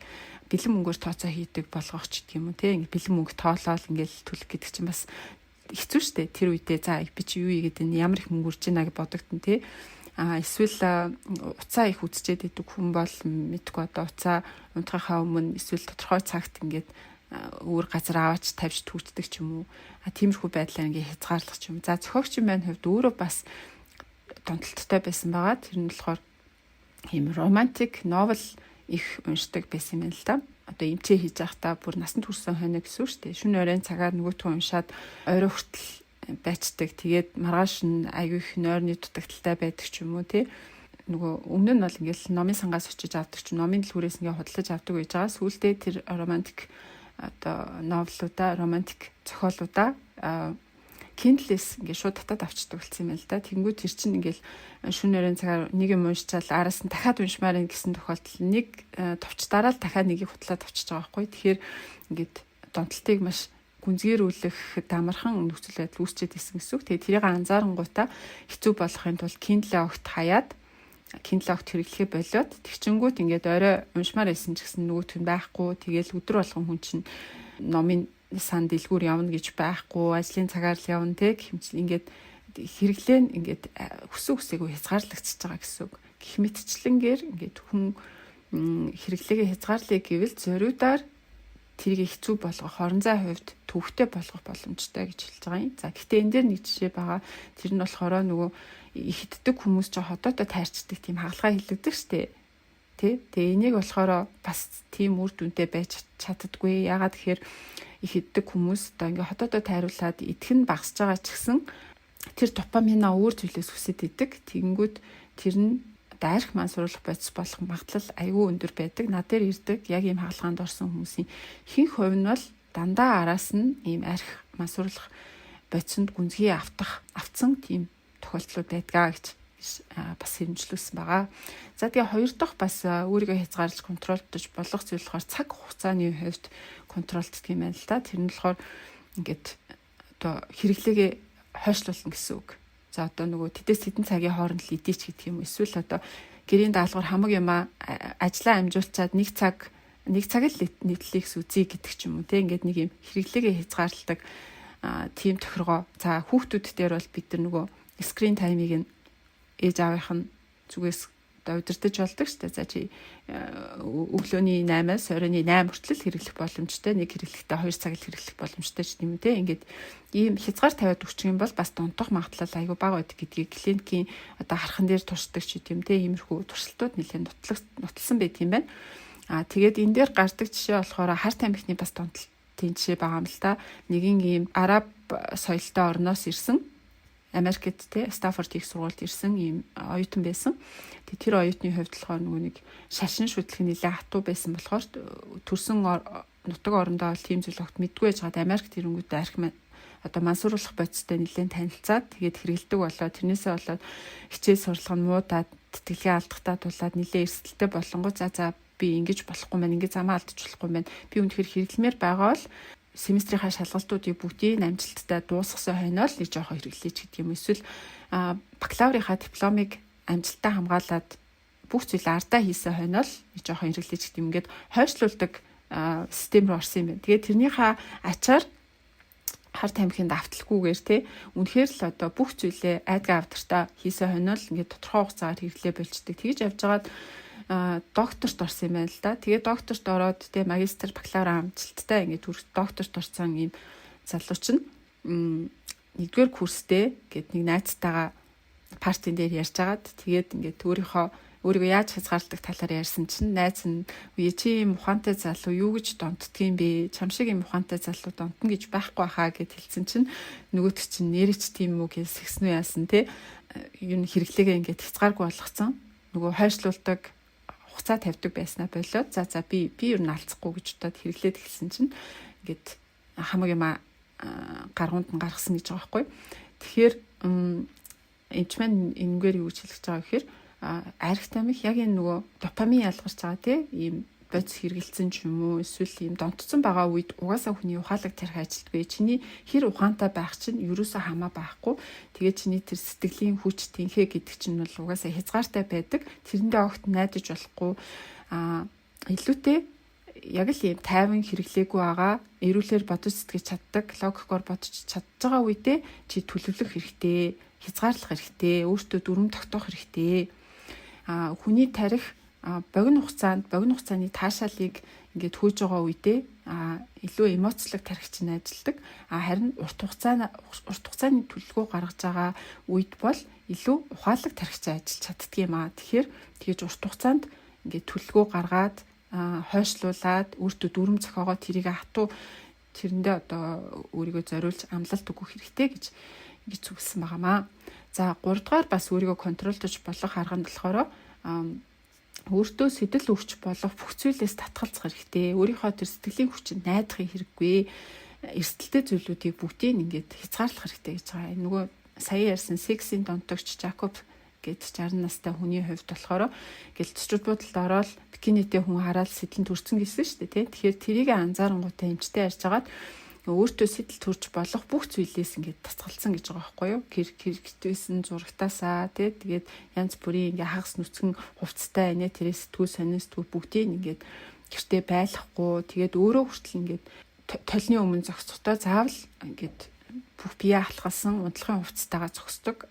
бэлэн мөнгөөр тооцоо хийдэг болгох ч гэх юм уу те. Ингээ бэлэн мөнгө тоолоод ингээл төлөх гэдэг чинь бас хэцүү шттэ. Тэр үедээ за би чи юу ийгээд энэ ямар их мөнгө үрж ийна гэж бодогдсон те. Эсвэл уцаа их үзчихэд идэг хүн бол мэдгүй одоо уцаа унтахаа өмнө эсвэл тодорхой цагт ингээд өөр газар аваач тавьж түүцдэг ч юм уу. Тиймэрхүү байдлаар ингээ хязгаарлах ч юм. За зохиогчийн маань хувьд өөрөө бас донтолттой байсан байгаа. Тэр нь болохоор ийм романтик новел их уншдаг байсан юм л да. Одоо эмчээ хийж байхдаа бүр насанд хүрсэн хойно гэсэн үг шүү дээ. Шөнө оройн цагаар нөгөөтгөө уншаад орой хүртэл байцдаг. Тэгээд маргааш нь аягүй их нойрны дутагдaltaй байдаг ч юм уу тий. Нөгөө өмнө нь бол ингээл номын сангаас очиж авдаг ч номын дэлгүүрээс ингээ худалдаж авдаг байж байгаа. Сүүлдээ тэр романтик одоо новелуудаа, романтик зохиолуудаа Kindle-с ингээ шууд татаад авчдаг болсон юм л да. Тэнгүүд тэр чинь ингээл шөнө оройн цагаар нэг юм уншчаал араас нь дахиад уншмаар ин гэсэн тохиолдол нэг товч дараал дахиад нэгийг хутлаад авчиж байгаа байхгүй. Тэгэхээр ингээд донтолтыг маш гүнзгийрүүлэх дамархан нөхцөл байдал үүсчээд исэн гэсэн үг. Тэгээ тэрийг анзаарангуудаа хэцүү болохын тулд Kindle огт хаяад Kindle огт хэрэглэхээ болоод тэгчингүүт ингээд орой уншмаар байсан ч гэсэн нөгөөтг нь байхгүй. Тэгээл өдөр болгон хүн чинь номын сан дэлгүүр явна гэж байхгүй, ажлын цагаар л явна те гэмчил ингээд хэрэглээ нь ингээд хүсэн хүсээгүй хязгаарлагдчихж байгаа гэсэн үг. Гэх мэтчлэнгээр ингээд хүн хэрэглээгээ хязгаарлая гэвэл зориудаар тэрийг хэцүү болгох, орон зай хувьд төвхтэй болгох боломжтой гэж хэлж байгаа юм. За гэхдээ энэ дээр нэг жишээ байгаа. Тэр нь болохоор нөгөө ихддэг хүмүүс ч хотоодоо тайрчдаг тийм хагалгаа хилэгдэг штэ. Тэ? Тэгээ энийг болохоор бас тийм үр дүнтэй байж чаддаггүй. Ягаад гэхээр ихддэг хүмүүс одоо ингээ хотоодоо тайруулаад идэх нь багасж байгаа ч гэсэн тэр допамина өөр зүйлээс хүсэж идэг. Тэгэнгүүт тэр нь арх мансууруулах бодис болох магадлал аюул өндөр байдаг. Над дээр ирдэг яг ийм хаалгаанд орсон хүмүүсийн ихэнх хувь нь бол дандаа араас нь ийм арх мансууруулах бодисонд гүнзгий авцсан тийм тохиолдлууд байдгаа гэж бас хэмжлүүлсэн байгаа. За тэгээ хоёр дахь бас өөрийгөө хязгаарлаж контролдож болох зүйл болохоор цаг хугацааны хувьд контролддог юм байна л да. Тэр нь болохоор ингээд одоо хэрэглээгээ хойшлуулна гэсэн үг. За одоо нөгөө тэдэс хэдэн цагийн хооронд л идэж гэдэг юм. Эсвэл одоо гэрийн даалгавар хамаг юм ажлаа амжуулчаад нэг цаг л Netflix үзье гэдэг ч юм уу. Тэ ингээд нэг юм хэрэглээгээ хязгаарладаг тийм тохиргоо. За хүүхдүүд дээр бол бид нар нөгөө скрин таймыг нь ээж аавынх нь зүгээс удирдах болдог шүү дээ. За чи өглөөний 8-аас оройн 8 хүртэл хэрэглэх боломжтой, нэг хэрэглэхдээ 2 цаг л хэрэглэх боломжтой ч юм те. Ингээд ийм хязгаар тавиад өгчих юм бол бас дунтах магадлал аюу бага байдаг гэдгийг клиникийн одоо хархан дээр туршдаг ч юм те. Иймэрхүү туршилтууд нэлээд нуталсан байт юм байна. Тэгээд энэ дээр гардаг жишээ болохоор харт амхны бас дунталтын жишээ байгаа юм л та. Нэгэн ийм араб соёлтой орноос ирсэн Америкт те Стаффорд их сургуульд ирсэн ийм оюутан байсан. Тэр оюутны хувьд болохоор нөгөө нэг шашин шүтлэг нэлээ хатуу байсан болохоор төрсөн нутаг орондоо бол тийм зүйл огт мэдгүй байжгаад Америкт ирэнгүүтээ арх одоо мансууруулах бодистой нэлээд танилцаад тэгээд хэрэгэлдэг болоо. Тэрнээсээ болоод хичээл сургалага нь муудаад тэтгэлгээ алдахтаа тулаад нэлээд эрсдэлтэй болонгоо за би ингэж болохгүй маань ингэ замаа алдчих болохгүй маань би үнэхээр хэрэглэмээр байгаа бол семестрийнхаа шалгалтуудыг бүгдийг амжилттай дуусгасан хойно л нэг жоохон хэрэглээч гэдэг юм. Эсвэл бакалаврынхаа дипломыг амжилттай хамгаалаад бүх зүйл ардаа хийсэн хойно л нэг жоохон хэрэглээч гэдэг юм. Ингээд хойшлуулдаг систем рүү орсон юм байна. Тэгээд тэрнийхээ ачаар харт амхинд авталгүйгээр те үнэхээр л одоо бүх зүйлээ айдгаа авдартай хийсэн хойно л ингээд тодорхой хугацаагаар хэрэглээ болждаг. Тэгж явжгаад докторт орсон юм байна л да. Тэгээ докторт ороод тэ магистр бакалавр амжилттай ингээд докторт орсон ийм залууч нь нэгдүгээр курстэй гээд нэг найзтайгаа партийн дээр ярьж агаад тэгээд ингээд өөрийгөө яаж хязгаарладаг талаар ярьсан чинь найз нь "Үе чи ийм ухаантай залуу юу гэж донтдгийм бэ? Чам шиг ийм ухаантай залуу донтно гэж байхгүй хаа" гэд хэлсэн чинь нөгөөт чинь нэрч тийм үү гэж сэгснүү яасан те. Юу хэрэглээгээ ингээд хязгааргүй болгоцсон. Нөгөө хойшлуулдаг хугацаа тавьдаг байснаа болоод за би ер нь алцахгүй гэж удаад хэрэглээд эхэлсэн чинь ингээд хамаг юм гаргуунд нь гаргасан гэж байгаа байхгүй. Тэгэхээр энд маань энэгээр юу гэж хэлж байгаа гэхээр арх тамхи яг энэ нөгөө допамин ялгарч байгаа тийм ийм бодис хэрэгэлсэн ч юм уу эсвэл ийм донтцсон байгаа үед угаасаа хүний ухаалаг тарих ажилтгүй. Чиний хэр ухаантай байх чинь ерөөсөө хамаа байхгүй. Тэгээд чиний тэр сэтгэлийн хүч тэнхээ гэдэг чинь бол угаасаа хязгаартай байдаг. Тэрэндээ огт найдаж болохгүй. Илүүтэй яг л ийм тайван хэрэглээгүй байгаа. Эрүүлэр бодож сэтгэж чаддаг, логикоор бодож чадж байгаа үедээ чи төлөвлөх хэрэгтэй, хязгаарлах хэрэгтэй, өөртөө дүрм тогтоох хэрэгтэй. Хүний тарих богино хугацааны таашаалыг ингээд хөөж байгаа үедээ илүү эмоцлог тарих чинь ажилладаг. Харин урт хугацааны төлөвлөгөө гаргаж байгаа үед бол илүү ухаалаг тарих чинь ажиллаж чаддаг юм аа. Тэгэхээр тэгэж урт хугацаанд ингээд төлөвлөгөө гаргаад хойшлуулад өөртөө дүрм зохиогоо тэрийг хатуу тэрэндээ одоо өөрийгөө зориулж амлалт өгөх хэрэгтэй гэж зүгсэн байгаамаа. За 3 дугаар бас өөрийгөө контролдож болох арга нь болохоор өөртөө сэтэл өгч болох бүх зүйлээс татгалзах хэрэгтэй. Өөрийнхөө тэр сэтгэлийн хүчинд найдахын хэрэггүй. Эрсдэлтэй зүйлүүдийг бүгдийг ингээд хязгаарлах хэрэгтэй гэж байгаа. Нөгөө сая ярьсан сексийн донтогч Жакоб гэд 60 настай хүний хувьд болохоор гэлцчүүд бодолд ороод бикинитэй хүн хараад сэтлэн төрсөн гэсэн шүү дээ тий. Тэгэхээр тэрийг анзаарангуудаа эмчтэй ярьж агаад өөртөө сэтэл төрж болох бүх зүйлээс ингээд тасгалсан гэж байгаа байхгүй юу? Хэрэгтэйсэн зурагтаасаа тий тэгээд янз бүрийн ингээ хагас нүцгэн хувцастай инээ тэрээс сэтгүү сонирсдгүү бүгдийг ингээд гэртээ байлахгүй тэгээд өөрөө хүртэл ингээд толны өмнө зогсохдоо заавал ингээд бүх бие халахсан унтлагын хувцастайгаа зогсдог.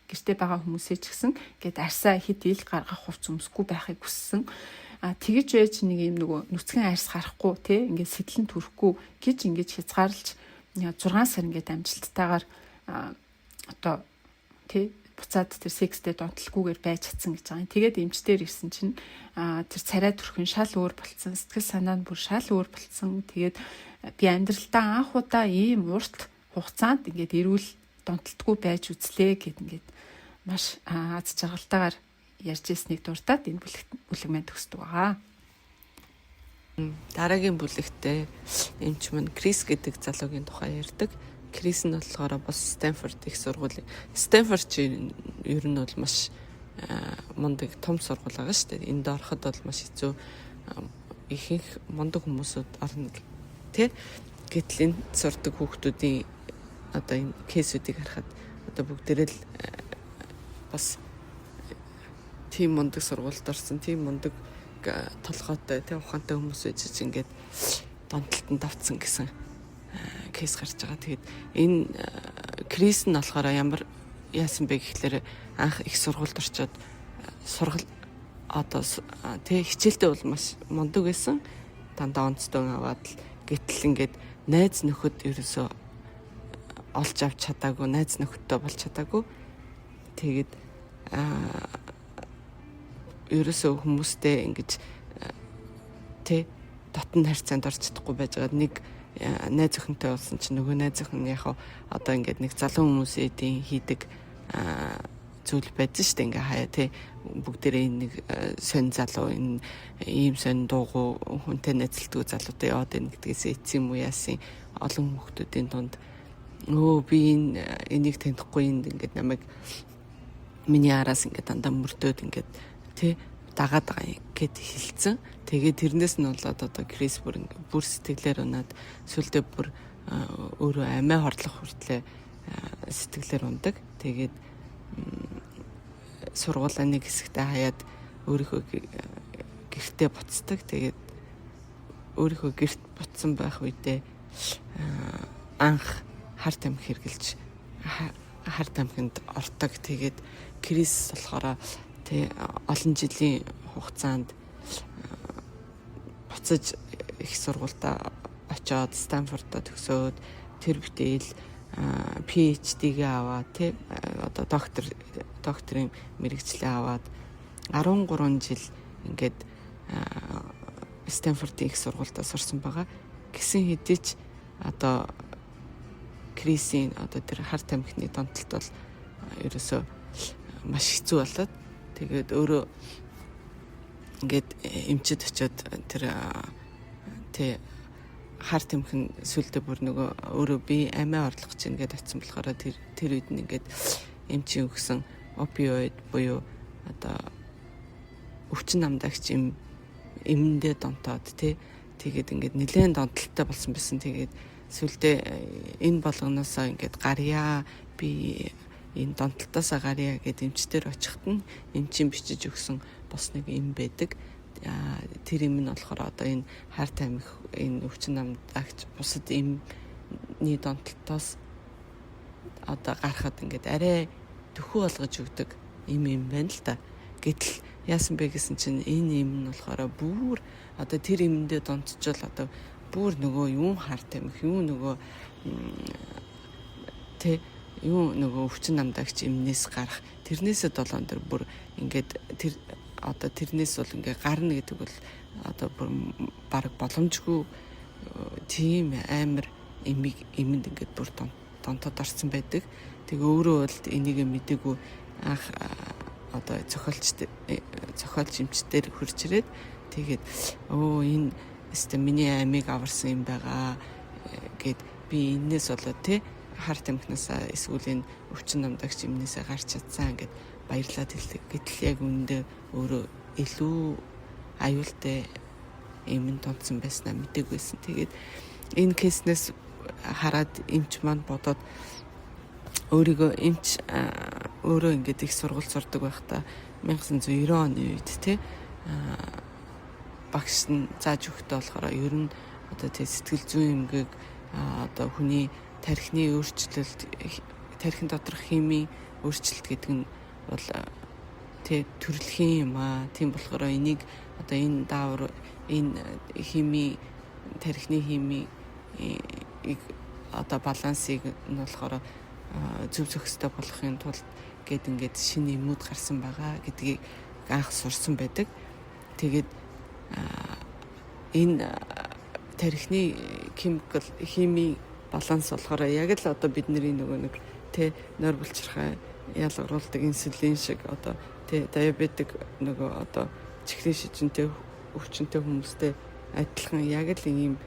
Гэртээ байгаа хүмүүсээ ч гэсэн ингээд арьсаа хэд ил гаргах хувц өмсөхгүй байхыг хүссэн. Тэгэж байж нэг юм нөгөө нүцгэн арьс гарахгүй тий ингээд сэтлэн төрөхгүй гэж ингэж хязгаарлаж 6 сар ингээд амжилттайгаар одоо тий буцаад тэр секстэй донтолгүйгээр байж чадсан гэж байгаа юм. Тэгээд эмчтэр ирсэн чинь тэр царай төрхөн шал өөр болцсон, сэтгэл санаа нь бүр шал өөр болцсон. Тэгээд би амьдралдаа анх удаа ийм урт хугацаанд ингээд эрүүл донтолтгүй байж үзлээ гэд ингээд маш аз жаргалтайгаар ярьж ирснийг дуртаад энэ бүлэг маань төгсдөг байгаа. Дараагийн бүлэгтээ эмч мань Крис гэдэг залуугийн тухай ярьдаг. Крис нь болохоор бас Стэнфорд их сургуулийн Стэнфорд чинь ер нь бол маш мундаг том сургууль байгаа шүү дээ. Энд ороход бол маш хэцүү ихэнх мундаг хүмүүсүүд орно тий. Гэтэл энд сурдаг хүүхдүүдийн одоо энэ кейсүүдийг харахад одоо бүгдээрээ л бас тийм мундаг сургуульд орсон, тийм мундаг толгойтой тий ухаантай хүмүүс байж ингээд донтолтод давцсан гэсэн кейс гарч байгаа. Тэгээд энэ Крис нь болохоор ямар яасан бэ гэхлээр анх их сургуульд орчоод сургал одоо тий хичээлдээ бол маш мундаг байсан. Дандаа онцтой аваад л гэтэл ингээд найз нөхөд ерөөсөө олж авч чадаагүй, найз нөхөдтэй болж чадаагүй. Тэгээд ерөөсөө хүмүүстэй ингэж тий дотн харьцаанд орж чадахгүй байж байгаа. Нэг найз охинтой болсон чинь нөгөө найз охин яг одоо ингээд нэг залуу хүмүүсийн хийдэг зүйл байдаг шүү дээ. Ингээ хаяа тий бүгдээрээ нэг сонь залуу энэ ийм сонь дуугүй хүнтэй найзалдаг залуутай яваад байна гэдгээс эцсийн юм уу яасан олон хүмүүсийн дунд би энийг танихгүй энд ингээд намайг миний араас ингээд дандаа мөрдөөд ингээд тий дагаад байгаа гэд хэлсэн. Тэгээд тэрнээс нь болоод одоо Крис бүр сэтгэлээр унаад сүлдээ бүр өөрөө амиа хорлох хүртлээр сэтгэлээр ундаг. Тэгээд сургуулаа нэг хэсэгтээ хаяад өөрийнхөө гэртээ буцдаг. Тэгээд өөрийнхөө гэрт буцсан байх үедээ анх харт амх хэрглэж харт амхинд ортог. Тэгээд Крис болохоор тий олон жилийн хугацаанд буцаж их сургуультай очоод Стэнфордод төгсөөд тэр бүтээл PhD-гээ аваад тий одоо докторийн мэрэгчлээ аваад 13 жил ингээд Стэнфордын их сургуультай сурсан байгаа. Гэсэн хэдий ч одоо Крисийн одоо тэр харт амхины донтолт бол ерөөсөө маш хэцүү болоод тэгээд өөрөө ингээд эмчэд очиод тэр тий харт амхин сүлдээ бүр нөгөө өөрөө би амиа орлох чинь ингээд очсон болохоор тэр үед нь ингээд эмчийн өгсөн опиоид буюу одоо өвчин намдагч эмэндээ донтоод тий тэгээд ингээд нэлээд донтолтой болсон байсан. Тэгээд сүлдээ энэ болгоноосоо ингээд гарьяа би энэ донтолтоосоо гарьяа гэд эмчтэр очихт нь эмчийн бичиж өгсөн бос нэг эм байдаг. Тэр эм нь болохоор одоо энэ харт амх энэ өвчин намдагч бусад эмний донтолтоос одоо гарахад ингээд арай төхөө болгож өгдөг эм байна л да. Гэтэл яасан бэ гэсэн чинь энэ эм нь болохоор бүр одоо тэр эмэндээ донтчвол одоо бүр нөгөө юм харт амх юм нөгөө тэ юу нөгөө өвчин намдагч эмнээс гарах тэрнээсээ 7 дээр бүр ингээд тэр одоо тэрнээс бол ингээ гарна гэдэг бол одоо бүр баг боломжгүй тийм амар эмэнд ингээд бүр донтоод орсон байдаг. Тэгээ өөрөө бол энийг мэдээгүй анх одоо зохиолч эмчдэр хурж ирээд тэгээд энэ эсвэл миний амийг аварсан юм байгаа гэд би энэс болоо тий харт амхнасаа эсвэл энэ өвчин намдагч эмнээсээ гарч чадсан гэд баярлаад хэлдэг. Гэтэл яг үүндээ өөрөө илүү аюултай эмэн тонцсон байснаа мэдээгүй байсан. Тэгээд энэ кейснээс хараад эмч маань бодоод өөрийгөө эмч өөрөө ингээд их сургууль сурдаг байхдаа 1990 оны үед тий багш нь зааж өгөхдөө болохоор ер нь одоо тий сэтгэл зүйн эмгэг одоо хүний тархины өөрчлөлт тархин доторх химийн өөрчлөлт гэдэг нь бол тий төрөлхийн юм аа. Тийм болохоор энийг одоо энэ даавар энэ хими тархины хими одоо балансыг нь болохоор зөв зөвхөстэй болохын тулд гээд ингээд шинэ юмуд гарсан байгаа гэдгийг анх сурсан байдаг. Тэгээд энэ тархины хими баланс болохоор яг л одоо бидний нөгөө нэг тэ нойр булчирхай ялгаруулдаг инсулин шиг одоо Тэ диабетик нөгөө одоо чихрийн шижинтэй өвчнөтэй хүмүүстэй адилхан яг л ийм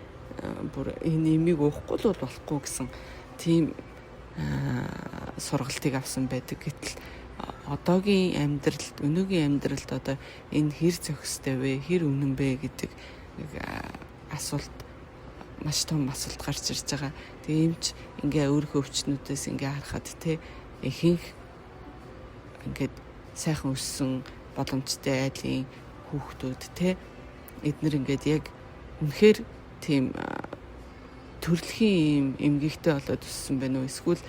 бүр энэ имийг уухгүй л болохгүй гэсэн тийм сургалтыг авсан байдаг. Гэтэл одоогийн амьдралд, өнөөгийн амьдралд одоо энэ хэр зохистой вэ, хэр үнэн бэ гэдэг асуулт маш том асуулт гарч ирж байгаа. Тэгээ эмч ингээ өөрийнхөө өвчнүүдээс ингээ харахад те ихэнх ингээд сайхан өссөн боломжтой айлын хүүхдүүд те эднэр ингээд яг үнэхээр тийм төрөлхийн эмгэгтэй болоод өссөн байна уу? Эсвэл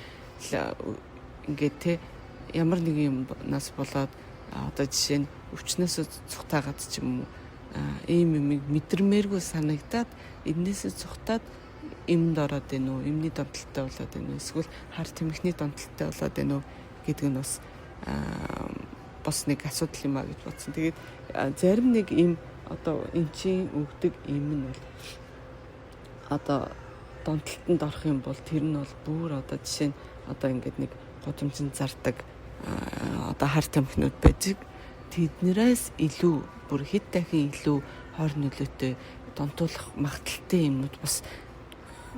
ингээд те ямар нэгэн юмнаас болоод одоо жишээ нь өвчнөөс цухтаагаад ч юм уу ийм юмыг мэдэрмээргүй санагдаад эднээсээ цухтаад эмд ороод байна уу? Эмний донтолтой болоод байна уу? Эсвэл хар тамхины донтолтой болоод байна уу гэдэг нь бас нэг асуудал юм а гэж бодсон. Тэгээд зарим нэг им одоо эмчийн өгдөг им нь бол одоо донтолтонд орох юм бол тэр нь бол бүр одоо жишээ нь одоо ингээд нэг гудамжинд зардаг одоо хар тамхинууд байдаг. Тэднээс илүү бүр хэд дахин илүү хор нөлөөтэй донтуулах магадaltaй юмнууд бас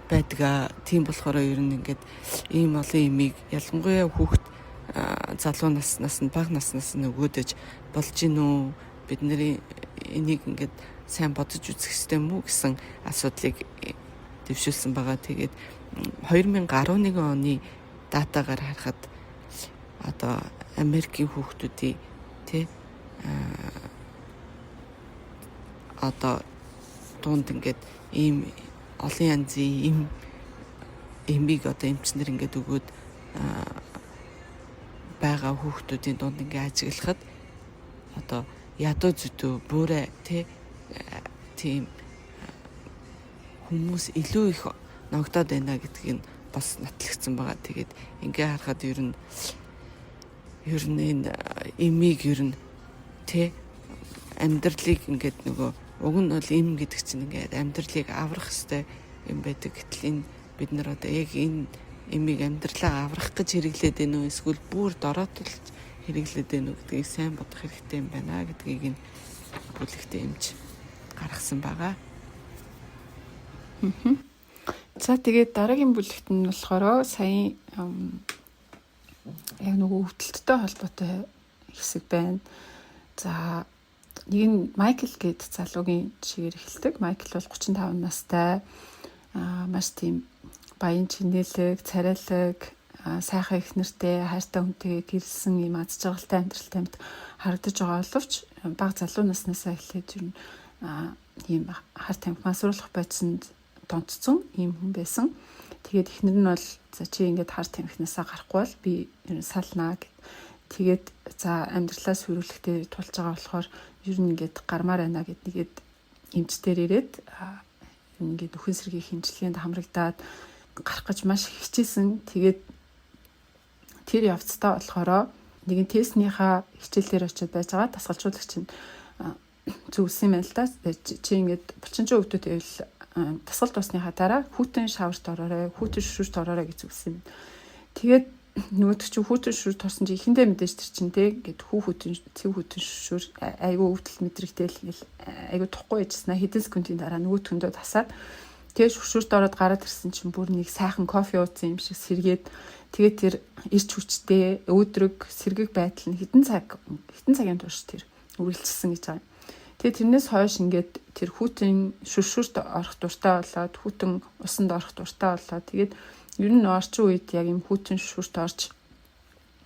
байдаг. Тийм болохоор ер нь ингээд ийм олон имийг ялангуяа хүүхэд залуу наснаас нь бага наснаас нь өгөөдөж болж гин үү? Бид нарын энийг ингээд сайн бодож үзэх ёстой юм уу гэсэн асуудлыг дэвшүүлсэн байгаа. Тэгээд 2011 оны датагаар харахад одоо Америкийн хүүхдүүдийн тий одоо дунд ингээд ийм олон янзын эмийг одоо эмчнэр ингээд өгөөд байгаа хүүхдүүдийн дунд ингээд ажиглахад одоо ядуу зүдүү бүрэ тийм хүмүүс илүү их ногдоод байна гэдгийг бас нотлогдсон байгаа. Тэгээд ингээ харахад ер нь энэ эмийг ер нь амьдралыг ингээд нөгөө уг нь бол эм гэдэг чинь ингээд амьдралыг аврах хэрэгтэй юм байдаг. Гэтэл энэ бид нар одоо яг энэ эмийг амьдралаа аврах гэж хэрэглээд байна уу? Эсвэл бүр дороотолж хэрэглээд байна уу гэдгийг сайн бодох хэрэгтэй юм байна гэдгийг энэ бүлэгтээ эмч гаргасан байгаа. За тэгээд дараагийн бүлэгт нь болохоор сая яг нөгөө өвдөлттэй холбоотой хэсэг байна. За нэг нь Майкл гээд залуугийн жишгээр эхэлдэг. Майкл бол 35 настай маш тийм баян чинэлэг, царайлаг, сайхан их нэртэй, хайртай хүнтэйгээ гэрэлсэн юм аз жаргалтай амьдралтай амьд харагдаж байгаа боловч бага залуу наснасаа эхлээд ер нь ийм хар тамхи масруулах бодисонд донтцсон ийм хүн байсан. Тэгээд эхнэр нь бол за чи ингээд хар тамхинасаа гарахгүй бол би ер нь салнаа гэд. Тэгээд за амьдралаа сүрүүлэхдээ тулж байгаа болохоор ер нь ингээд гармаар байна гэд нэгээд эмчтэр ирээд ингээд өхөн сэргийн хэмжлэгэнд хамрагдаад гарах гэж маш хичээсэн. Тэгээд тэр явцдаа болохоор нэгэн тестнийхаа хичээлээр очиод байж байгаа дасгалжуулагч нь зүгсэн юм л да. Чи ингээд булчинчин өгдөд байвал дасгал дуусныхаа дараа хүүтэн шаварт ороорой, хүүтэн шүршүрт ороорой гэж зүгсэн. Тэгээд нөгөөд чи хүүтэн шүршүрт орсон чи ихэндээ мэдээж тэр чин ингээд хүүтэн шүршүр айгүй өвдөл мэдрэгтэй л ингээл айгүй тухгүй яжснаа хэдэн секундын дараа нөгөөд хөндөө тасаад тэгээд шүршүрт ороод гараад ирсэн чинь бүр нэг сайхан кофе уусан юм шиг сэргээд тэгээд тэр ирч хүчтэй өөдрөг сэргэг байдал нь хэдэн цагийн турш тэр үргэлжилсэн гэж байгаа. Тэгээд тэрнээс хойш ингээд тэр хүүтэн шүршүрт орох дуртай болоод хүүтэн усанд орох дуртай болоод тэгээд ер нь орчин үед яг юм хүүтэн шүршүрт орж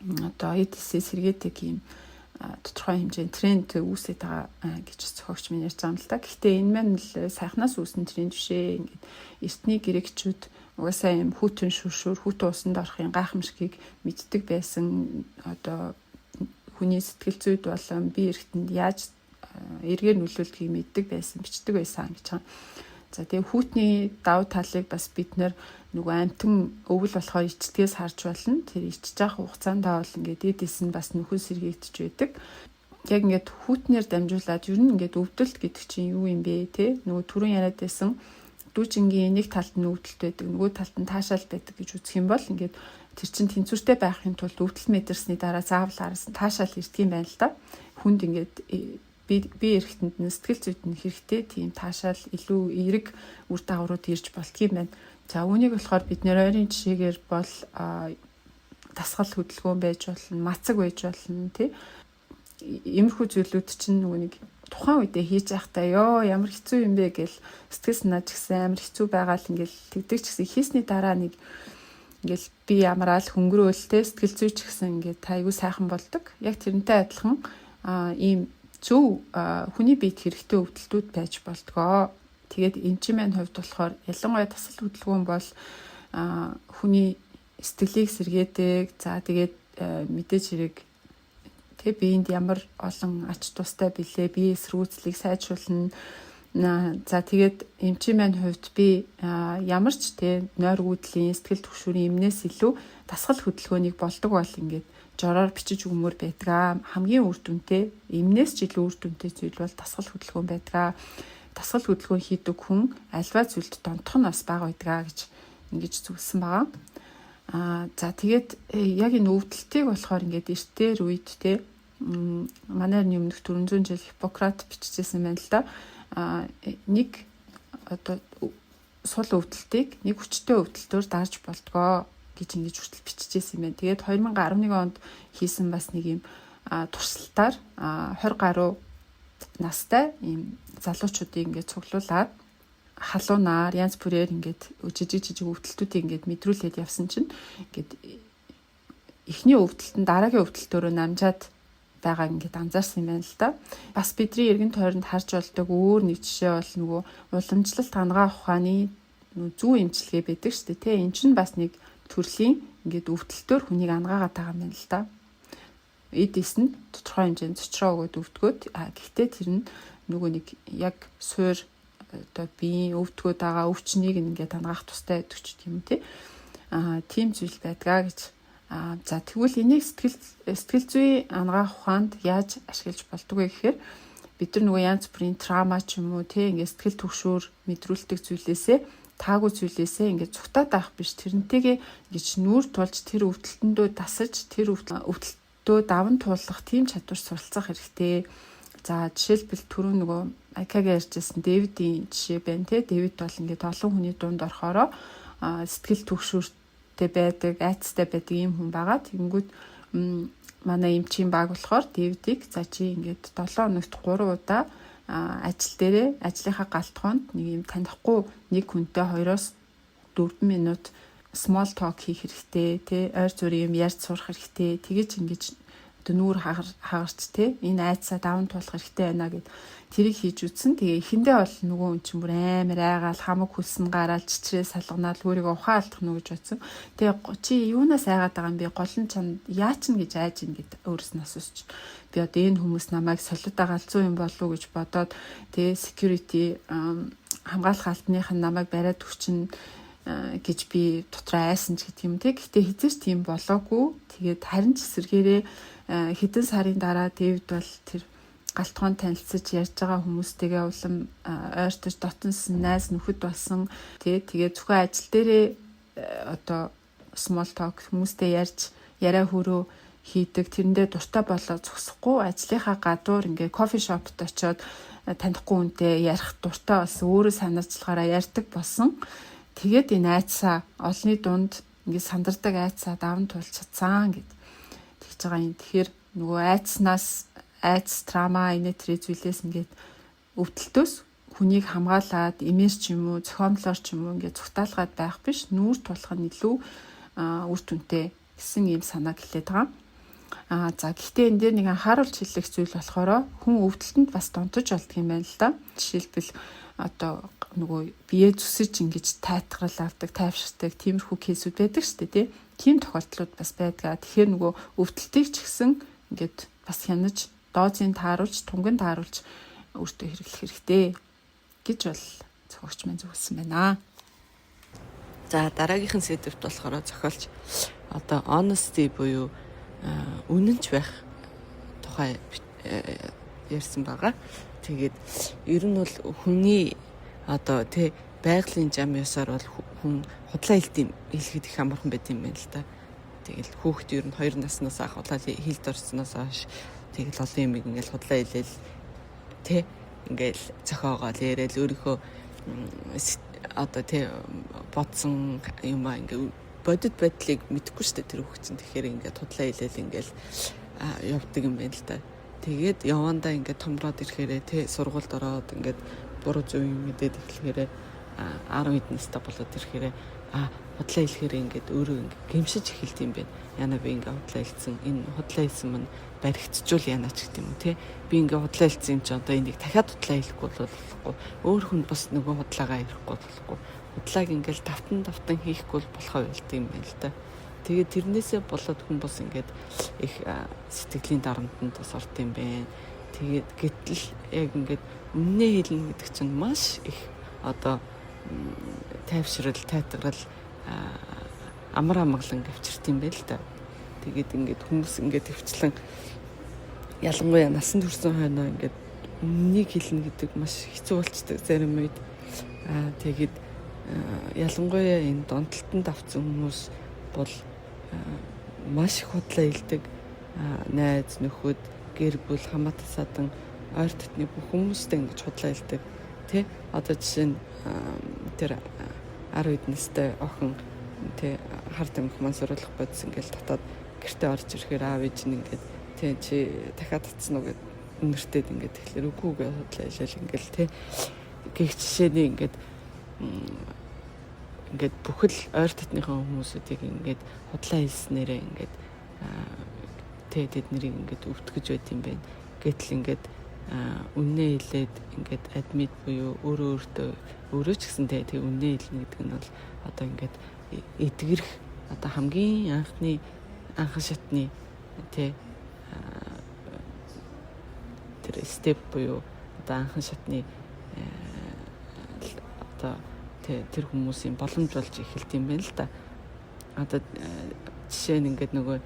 одоо эдсээ сэргээдэг юм тодорхой хэмжээний тренд үүсэж байгаа гэж зохиогч минь ярьж байгаа юм л та. Гэхдээ энэ маань л сайхнаас үүсэн тренд биш ээ. Ингээд эртний грекчүүд угаасаа юм хүүтэн шүршүр хүүтэн усанд орохын гайхамшигыг мэддэг байсан. Одоо хүний сэтгэл зүйд болон бие эрхтэнд яаж эргээр нөлөөлдгийг мэддэг байсан, бичдэг байсан гэж байгаа. За тэгээ хүүтний давуу талыг бас бид нөгөө амтан өвөл болохоор ичдгээс харж болно. Тэр ичж явах хугацаанд бол ингээд эдээс нь бас нөхөн сэргийгдэж байдаг. Яг ингээд хүүтнээр дамжуулаад ер нь ингээд өвдөлт гэдэг чинь юу юм бэ те? Нөгөө түрүүн яриад байсан дүүжингийн нэг талд нь өвдөлт байдаг, нөгөө талд нь таашаал байдаг гэж үзэх юм бол ингээд тэр чин тэнцвэртэй байхын тулд өвдөл мэдэрсний дараа заавал араас нь таашаал ирдэг юм байна л да. Хүнд ингээд би эргэтэнд нь сэтгэл зүйд нь хэрэгтэй тийм таашаал илүү эерэг үр дагаврууд ирж болдгийм байна. За үүнийг болохоор бид нэр ойрын жишээгээр бол дасгал хөдөлгөөн байж болно, мацаг байж болно тий. Иймэрхүү зүйлүүд чинь нөгөө нэг тухайн үедээ хийж байхдаа ёо ямар хэцүү юм бэ гэл сэтгэл санаа ч гэсэн амар хэцүү байгаа л ингээл тэгдэг ч гэсэн хийсний дараа нэг ингээл би ямараал хөнгөрөөл те сэтгэл зүй ч гэсэн ингээд айгүй сайхан болдог. Яг тэрнтэй адилхан ийм зөв хүний биед хэрэгтэй өвдөлтүүд байж болдгоо. Тэгээд эмчийн хувьд болохоор ялангуяа тасал хөдөлгөөн бол хүний сэтгэлийг сэргээдэг. За тэгээд мэдээж хэрэг тэг биеинд ямар олон ач тустай билээ, бие эсрүүцлийг сайжруулна. За тэгээд эмчийн хувьд би ямар ч тэг нойр гүйдлийн сэтгэл түгшүүрийн эмнээс илүү дасгал хөдөлгөөнийг болдог бол ингээд жороор бичиж өгмөр байдаг. Хамгийн үр дүнтэй эмнээс ч илүү үр дүнтэй зүйл бол дасгал хөдөлгөөн байдаг. Дасгал хөдөлгөөн хийдэг хүн альва зүйлд донтох нь бас бага байдаг гэж ингэж зүгсэн байгаа. За тэгээд яг энэ өвдөлтийг болохоор ингээд эртээр үед те манай өмнөх 400 жил Хиппократ бичижсэн байна л да. Нэг одоо сул өвдөлтийг нэг хүчтэй өвдөлтөөр дарж болдгоо гэж ингэж хүртэл бичижсэн юм байна. Тэгээд 2011 онд хийсэн бас нэг юм туршилтаар 20 гаруй настай ийм залуучуудыг ингээд цуглуулад халуунаар янз бүрээр ингээд жижиг өвдөлтүүдийг ингээд мэдрүүлээд явсан чинь ингээд эхний өвдөлтөнд дараагийн өвдөлтөөрөө намжаад байгаа ингээд анзаарсан юм байна л да. Бас бидний эргэн тойронд харж болдог өөр нэг жишээ бол нөгөө уламжлалт хангаа ухааны зүү эмчилгээ байдаг шүү дээ. Тэ энэ чинь бас нэг төрлийн ингээд өвдөлтөөр хүнийг ангаагаад байгаа юм байна л да. Эдис нь тодорхой хэмжээнд цочроо өгөөд өвдгөөд гэхдээ тэр нь нөгөө нэг яг суур одоо биеийн өвдгөөд байгаа өвчнийг ингээд ангаах тустай байдаг ч юм тий. Тийм зүйл байдгаа гэж. За тэгвэл энийг сэтгэл зүй ангаах ухаанд яаж ашиглаж болдгоо гэхээр бид нар нөгөө янз бүрийн траума ч юм уу тий ингээд сэтгэл түгшүүр мэдрүүлдэг зүйлээсээ таагүй зүйлээсээ ингээд цугтаад авах биш тэрнтэйгээ ингэж нүүр тулж тэр өвдөлтөндөө дасаж тэр өвдөлтөө даван туулах тийм чадвар суралцах хэрэгтэй. За жишээлбэл түрүү нөгөө Айкагийн ярьжсэн Дэвидийн жишээ байна тий. Дэвид бол ингээд олон хүний дунд орохороо сэтгэл түгшүүртэй байдаг, айцтай байдаг ийм хүн байгаа. Тэгэнгүүт манай эмчийн баг болохоор Дэвидийг за чи ингээд 7 хоногт 3 удаа ажил дээрээ ажлынхаа галтгоонд нэг юм танихгүй нэг хүнтэй 2-4 минут small talk хийх хэрэгтэй тий. Ойр зүрийн юм ярьж сурах хэрэгтэй. Тэгэж ингэж нүүр хагарч те энэ айцаа даван туулах хэрэгтэй байна гэд тэрийг хийж үтсэн. Тэгээ эхэндээ бол нөгөө хүн чинь бүр амар айгаал хамаг хөлсөн гараал чичрээ салганаад өөрийгөө ухаан алдах нү гэж бодсон. Тэгээ чи юунаас айгаад байгаа юм бэ? Гол нь чанд яач нь гэж айж ин гэд өөрөөс нь асууж. Би одоо энэ хүмүүс намайг солиотой галзуу юм болов уу гэж бодоод тэгээ security хамгаалах албаных нь намайг бариад өгчин гэж би дотроо айсан ч гэдэг юм те. Гэхдээ хизээч тийм болоогүй. Тэгээд харин ч эсэргээрээ хэдэн сарын дараа Дэвид бол тэр галтгоон танилцаж ярьж байгаа хүмүүстэйгээ улам ойртож дотнос найз нөхөд болсон. Тэгээд зөвхөн ажил дээрээ одоо small talk хүмүүстэй ярьж яриа хөрөө хийдэг. Тэрэндээ дуртай болоо зогсохгүй ажлынхаа гадуур ингээ кофе шопт очиод танихгүй хүнтэй ярих дуртай болсон. Өөрөө санаарчлагаараа ярьдаг болсон. Тэгээд энэ айцаа олны дунд ингээ сандардаг айцаа даван туулж чадсан гэд тэгж байгаа юм. Тэгэхээр нөгөө айц траума энэ төрлийн зүйлээс ингээд өвдөлтөөс хүнийг хамгаалаад эмээс ч юм уу зохиомлоор ч юм уу ингээд цугтаалгаад байх биш нүүр тулах нь илүү үр дүнтэй гэсэн ийм санаа гэлээд байгаа. За гэхдээ энэ дээр нэг анхааруулж хэлэх зүйл болохоор хүн өвдөлтөнд бас донтож болдго юм байна л да. Жишээлбэл одоо нөгөө бие зүсэж ингэж тайтгарал авдаг, тайвширдаг тиймэрхүү кейсүүд байдаг шүү дээ тий. Тийм тохиолдлууд бас байдгаа. Тэгэхээр нөгөө өвдөлтийг ч гэсэн ингээд бас хянаж доозыг тааруулж, тунган тааруулж өөртөө хэрэглэх хэрэгтэй гэж бол зохиогч маань зөвлөсөн байна. За дараагийнхан сэдвт болохоор зохиолч одоо honesty буюу үнэнч байх тухай ярьсан байгаа. Тэгээд ер нь бол хүний одоо байгалийн зам ёсоор бол хүн худлаа хэлэхэд их амархан байт юм байна л да. Тэгэл хүүхэд ер нь 2 наснаас анх худлаа хэлд орсноос хойш тэгэл олон юм ингээл худлаа хэлээл тэ ингээл зохиогоол яриад өөрийнхөө одоо тэ бодсон юм аа ингээ бодит байдлыг мэдэхгүй штэ тэр хүүхэд чинь. Тэгэхээр ингээд худлаа хэлээл ингээл явдаг юм байна л да. Тэгээд явандаа ингээд томроод ирэхээрээ тэ сургуульд ороод ингээд буруу зөв юм мэдээд эхлэхээрээ 10 хэд настай болоод ирэхээрээ худлаа хэлэхээр ингээд өөрөө ингээд гэмшиж эхэлт юм байна. Яна би ингээд худлаа хэлсэн. Энэ худлаа хэлсэн мань баригдчихвол яана ч гэдэг юм те. Би ингээд худлаа хэлсэн юм чи одоо энийг дахиад худлаа хэлэхгүй болохгүй. Өөр хүн бас нөгөө худлаагаа ярихгүй болохгүй. Худлааг ингээд давтан хийхгүй болохоо байлт юм байна л да. Тэгээд тэрнээсээ болоод хүн бас ингээд их сэтгэлийн дарамтанд бас орд юм байна. Тэгээд гэтэл яг ингээд үннээ хэлнэ гэдэг чинь маш их одоо тайвшрал, тайтгарал амар амгалан авчирт юм байл та. Тэгээд ингээд хүмүүс ингээд хөвчлэн ялангуяа насанд хүрсэн хойноо ингээд үннийг хэлнэ гэдэг маш хэцүү болчдөг зарим үед. Тэгээд ялангуяа энэ донтолтонд авсан хүмүүс бол маш их худлаа хэлдэг. Найз нөхөд гэр бүл хамаатан садан ойр дотны бүх хүмүүстэй ингэж худлаа хэлдэг. Тэ одоо жишээ нь тэр 10 хэд настай охин тэ хард амх маань сурвалах бодсон ингээл татаад гэртээ орж ирэхээр аав ээж нь ингээд тэ чи дахиад татсан уу гэд өнөртөөд ингээд тэгэхээр үгүй гэж худлаа хэлээл ингээл тэ гэх жишээний ингээд бүхэл ойр дотныхоо хүмүүсүүдийг ингээд худлаа хэлснээрээ ингээд тэд нэрийг ингээд өвтгөж байт юм байна. Гэтэл ингээд үннээ хэлээд ингээд адмит буюу өөрөө ч гэсэн тэг үннээ хэлнэ гэдэг нь бол одоо ингээд эдгэрх одоо хамгийн анхан шатны тэр степ буюу одоо анхан шатны одоо тэр хүмүүсийн боломж болж эхэлт юм байна л да. Одоо жишээ нь ингээд нөгөө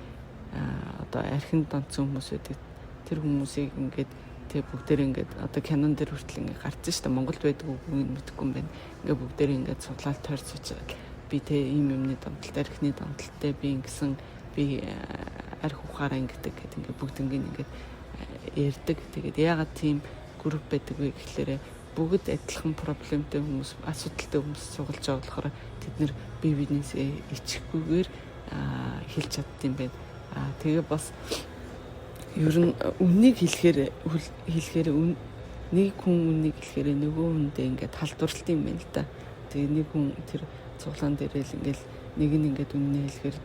одоо архинд донцсон хүмүүсүүд тэр хүмүүсийг ингээд тэг бүгдээр ингээд одоо кинон дээр хүртэл ингээд гарсан шүү дээ. Монголд байдаг үгүй мэдэхгүй юм байна. Ингээд бүгдээр ингээд судлаад тойрсож би тэг ийм юмны донтолт, архины донтолттой би ингэсэн би арх ухаараа ингээд ингээд бүгднийг ингээд ярьдаг. Тэгээд яагаад тийм групп байдаг вэ гэхлээрэ бүгд адилхан проблемтэй хүмүүс, асуудалтай хүмүүс суулж байгаа болохоор тэд нэр бие биенээсээ ичихгүйгээр хэлж чаддсан юм байна. Тэгээ бас ер нь үннийг хэлэхээр нэг хүн үннийг хэлэхээр нөгөө хүндээ ингээд халдварлалт юм байна л да. Тэгээ нэг хүн тэр цуглаан дээрээ л ингээд нэг нь ингээд үннээ хэлэхээр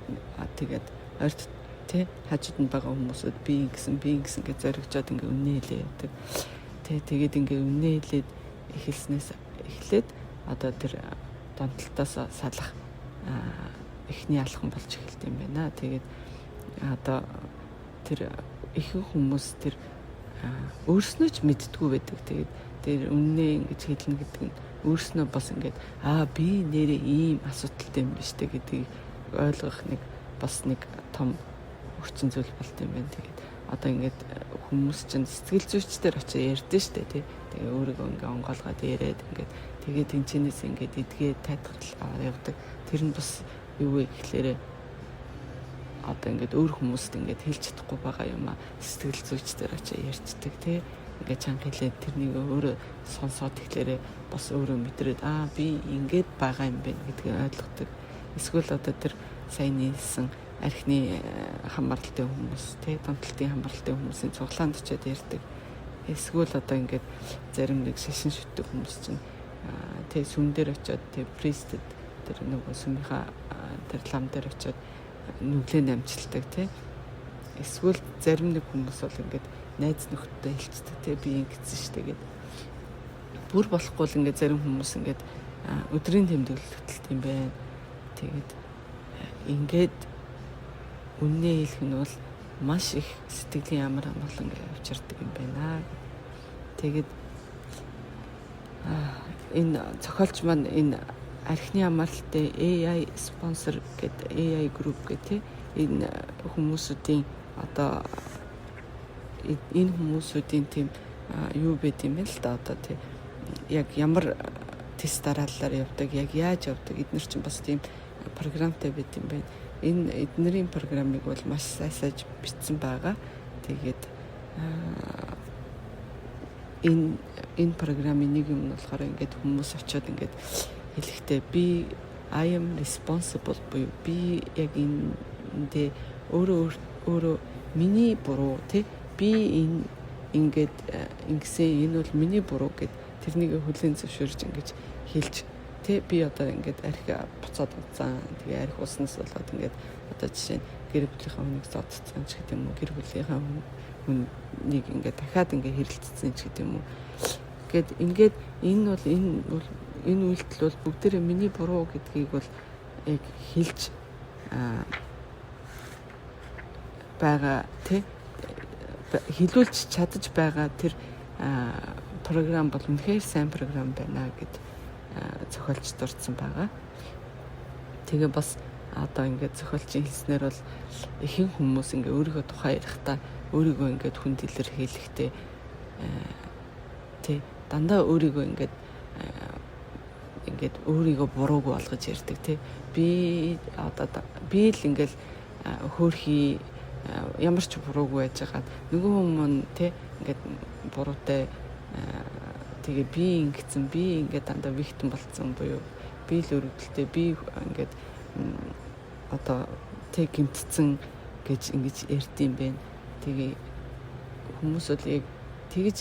тэгээд ойрт тэ хажууд нь байгаа хүмүүсүүд би ингэсэн гэж зоригжоод ингээд үннээ хэлээ яадаг. Тэгээд ингээд үннээ хэлээд эхэлснээс эхлээд одоо тэр донтолтоос салах эхний алхам болж эхэлт юм байна. Тэгээд одоо тэр ихэнх хүмүүс тэр өөрснөө ч мэддэггүй байдаг. Тэгээд тэр үннээ ингэж хэлнэ гэдэг нь өөрснөө бас ингээд би нэрээ ийм асуудалтай юм биш үү гэдгийг ойлгох нэг том хүчин зүйл болт юм байна. Тэгээд одоо ингээд хүмүүс чинь сэтгэл зүйчдэр очиж ярьдэн штэ тий. Тэгээ өөрийгөө ингээд онгоолгоод яриад ингээд тэгээд тэнцэнээс ингээд эдгээд тайтгарлаа явдаг. Тэр нь бас юу вэ гэхлээрээ одоо ингээд өөр хүмүүст ингээд хэлж чадахгүй байгаа юм сэтгэл зүйчдэр очиж ярьцдаг тий. Ингээд чанга хэлээд тэрнийг өөрөө сонсоод тэгэхээр бас өөрөө мэдрээд би ингээд байгаа юм байна гэдгийг ойлгодог. Эсвэл одоо тэр сайн нийлсэн архины хамгаалалтын хүмүүс тий донтолтын хамгаалалтын хүмүүсийн цуглаанд очиад ярьдаг. Эсвэл одоо ингээд зарим нэг шашин шүтдэг хүмүүс чинь тий сүм дээр очиод тий пристед тэр нөгөө сүмийнхаа тэр лам дээр очиод нүглэн амжилтдаг тий. Эсвэл зарим нэг хүмүүс бол ингээд найз нөхдөдөө хэлцдэг тий би ингэсэн штэ гэд. Бүр болохгүй л ингээд зарим хүмүүс ингээд өдрийн тэмдэглэлт юм байна. Тэгээд ингээд үннээ хэлэх нь бол маш их сэтгэлийн амар амгалан авчирдаг юм байна. Тэгээд энэ зохиолч маань энэ архины амралтын AI спонсор гэдэг AI group гэдэг энэ хүмүүсүүдийн одоо энэ хүмүүсүүдийн тийм юу байд юм бэ л да одоо тийм яг ямар тест дараалалаар явдаг, яг яаж явдаг, эдгээр чинь бас тийм програмтай байт юм байна. Энэ эднэрийн програмыг бол маш сайсааж бичсэн байгаа. Тэгээд энэ програмын нэг юм нь болохоор ингээд хүмүүс очиод ингээд хэлэхдээ би I am responsible буюу би яг эндээ өөрөө миний буруу тий би ингээд ингэсэн энэ бол миний буруу гэд тэрнийг хүлээн зөвшөөрж ингэж хэлж тий би одоо ингээд архи буцаад уцаан тэгээ архи уснаас болоод ингээд одоо жишээ нь гэр бүлийнхаа хүнийг зодцсон ч гэдэг юм уу гэр бүлийнхаа хүнийг ингээд дахиад ингээд хэрэлцсэн ч гэдэг юм уу гэд ингээд энэ үйлдэл бол бүгдээрээ миний буруу гэдгийг бол яг хэлж байгаа тий хэлүүлж чадаж байгаа тэр програм бол үнэхээр сайн програм байна гэд зохиолч дурдсан байгаа. Тэгээ бас одоо ингээд зохиолчийн хэлснээр бол ихэнх хүмүүс ингээ өөрийнхөө тухай ярихдаа өөрийгөө ингээд хүнд илэрхийлэхдээ тий дандаа өөрийгөө ингээд өөрийгөө буруугүй болгож ярьдаг тий би л ингээл хөөрхий ямар ч буруугүй байж байгаа нөгөө хүмүүс тий ингээд буруутай тэгээ би ингэсэн би ингээд дандаа victim болсон буюу би л өрөвдөлтэй би ингээд одоо тэг гимтсэн гэж ингэж ярьдсан байна. Тэгээ хүмүүс бол яг тэгж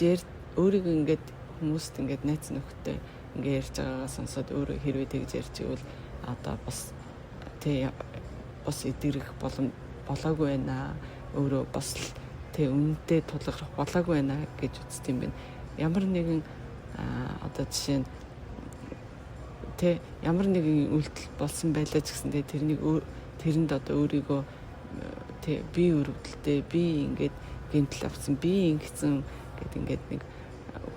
өөрийгөө ингээд хүмүүст ингээд найз нөхдөд ингээд ярьж байгаагаа сонсоод өөрөө хэрвээ тэгж ярьж ивэл одоо бас тэг бас идэрэх болоогүй байна. Өөрөө бас тэг үнэндээ тулгарх болоогүй байна гэж үздэг юм байна. Ямар нэгэн одоо жишээ нь тэ ямар нэгэн үйлдэл болсон байлаа ч гэсэн тэрэнд одоо өөрийгөө тэ би өрөвдөлтэй би ингээд гэмтэл авсан би ингэсэн гэд ингээд нэг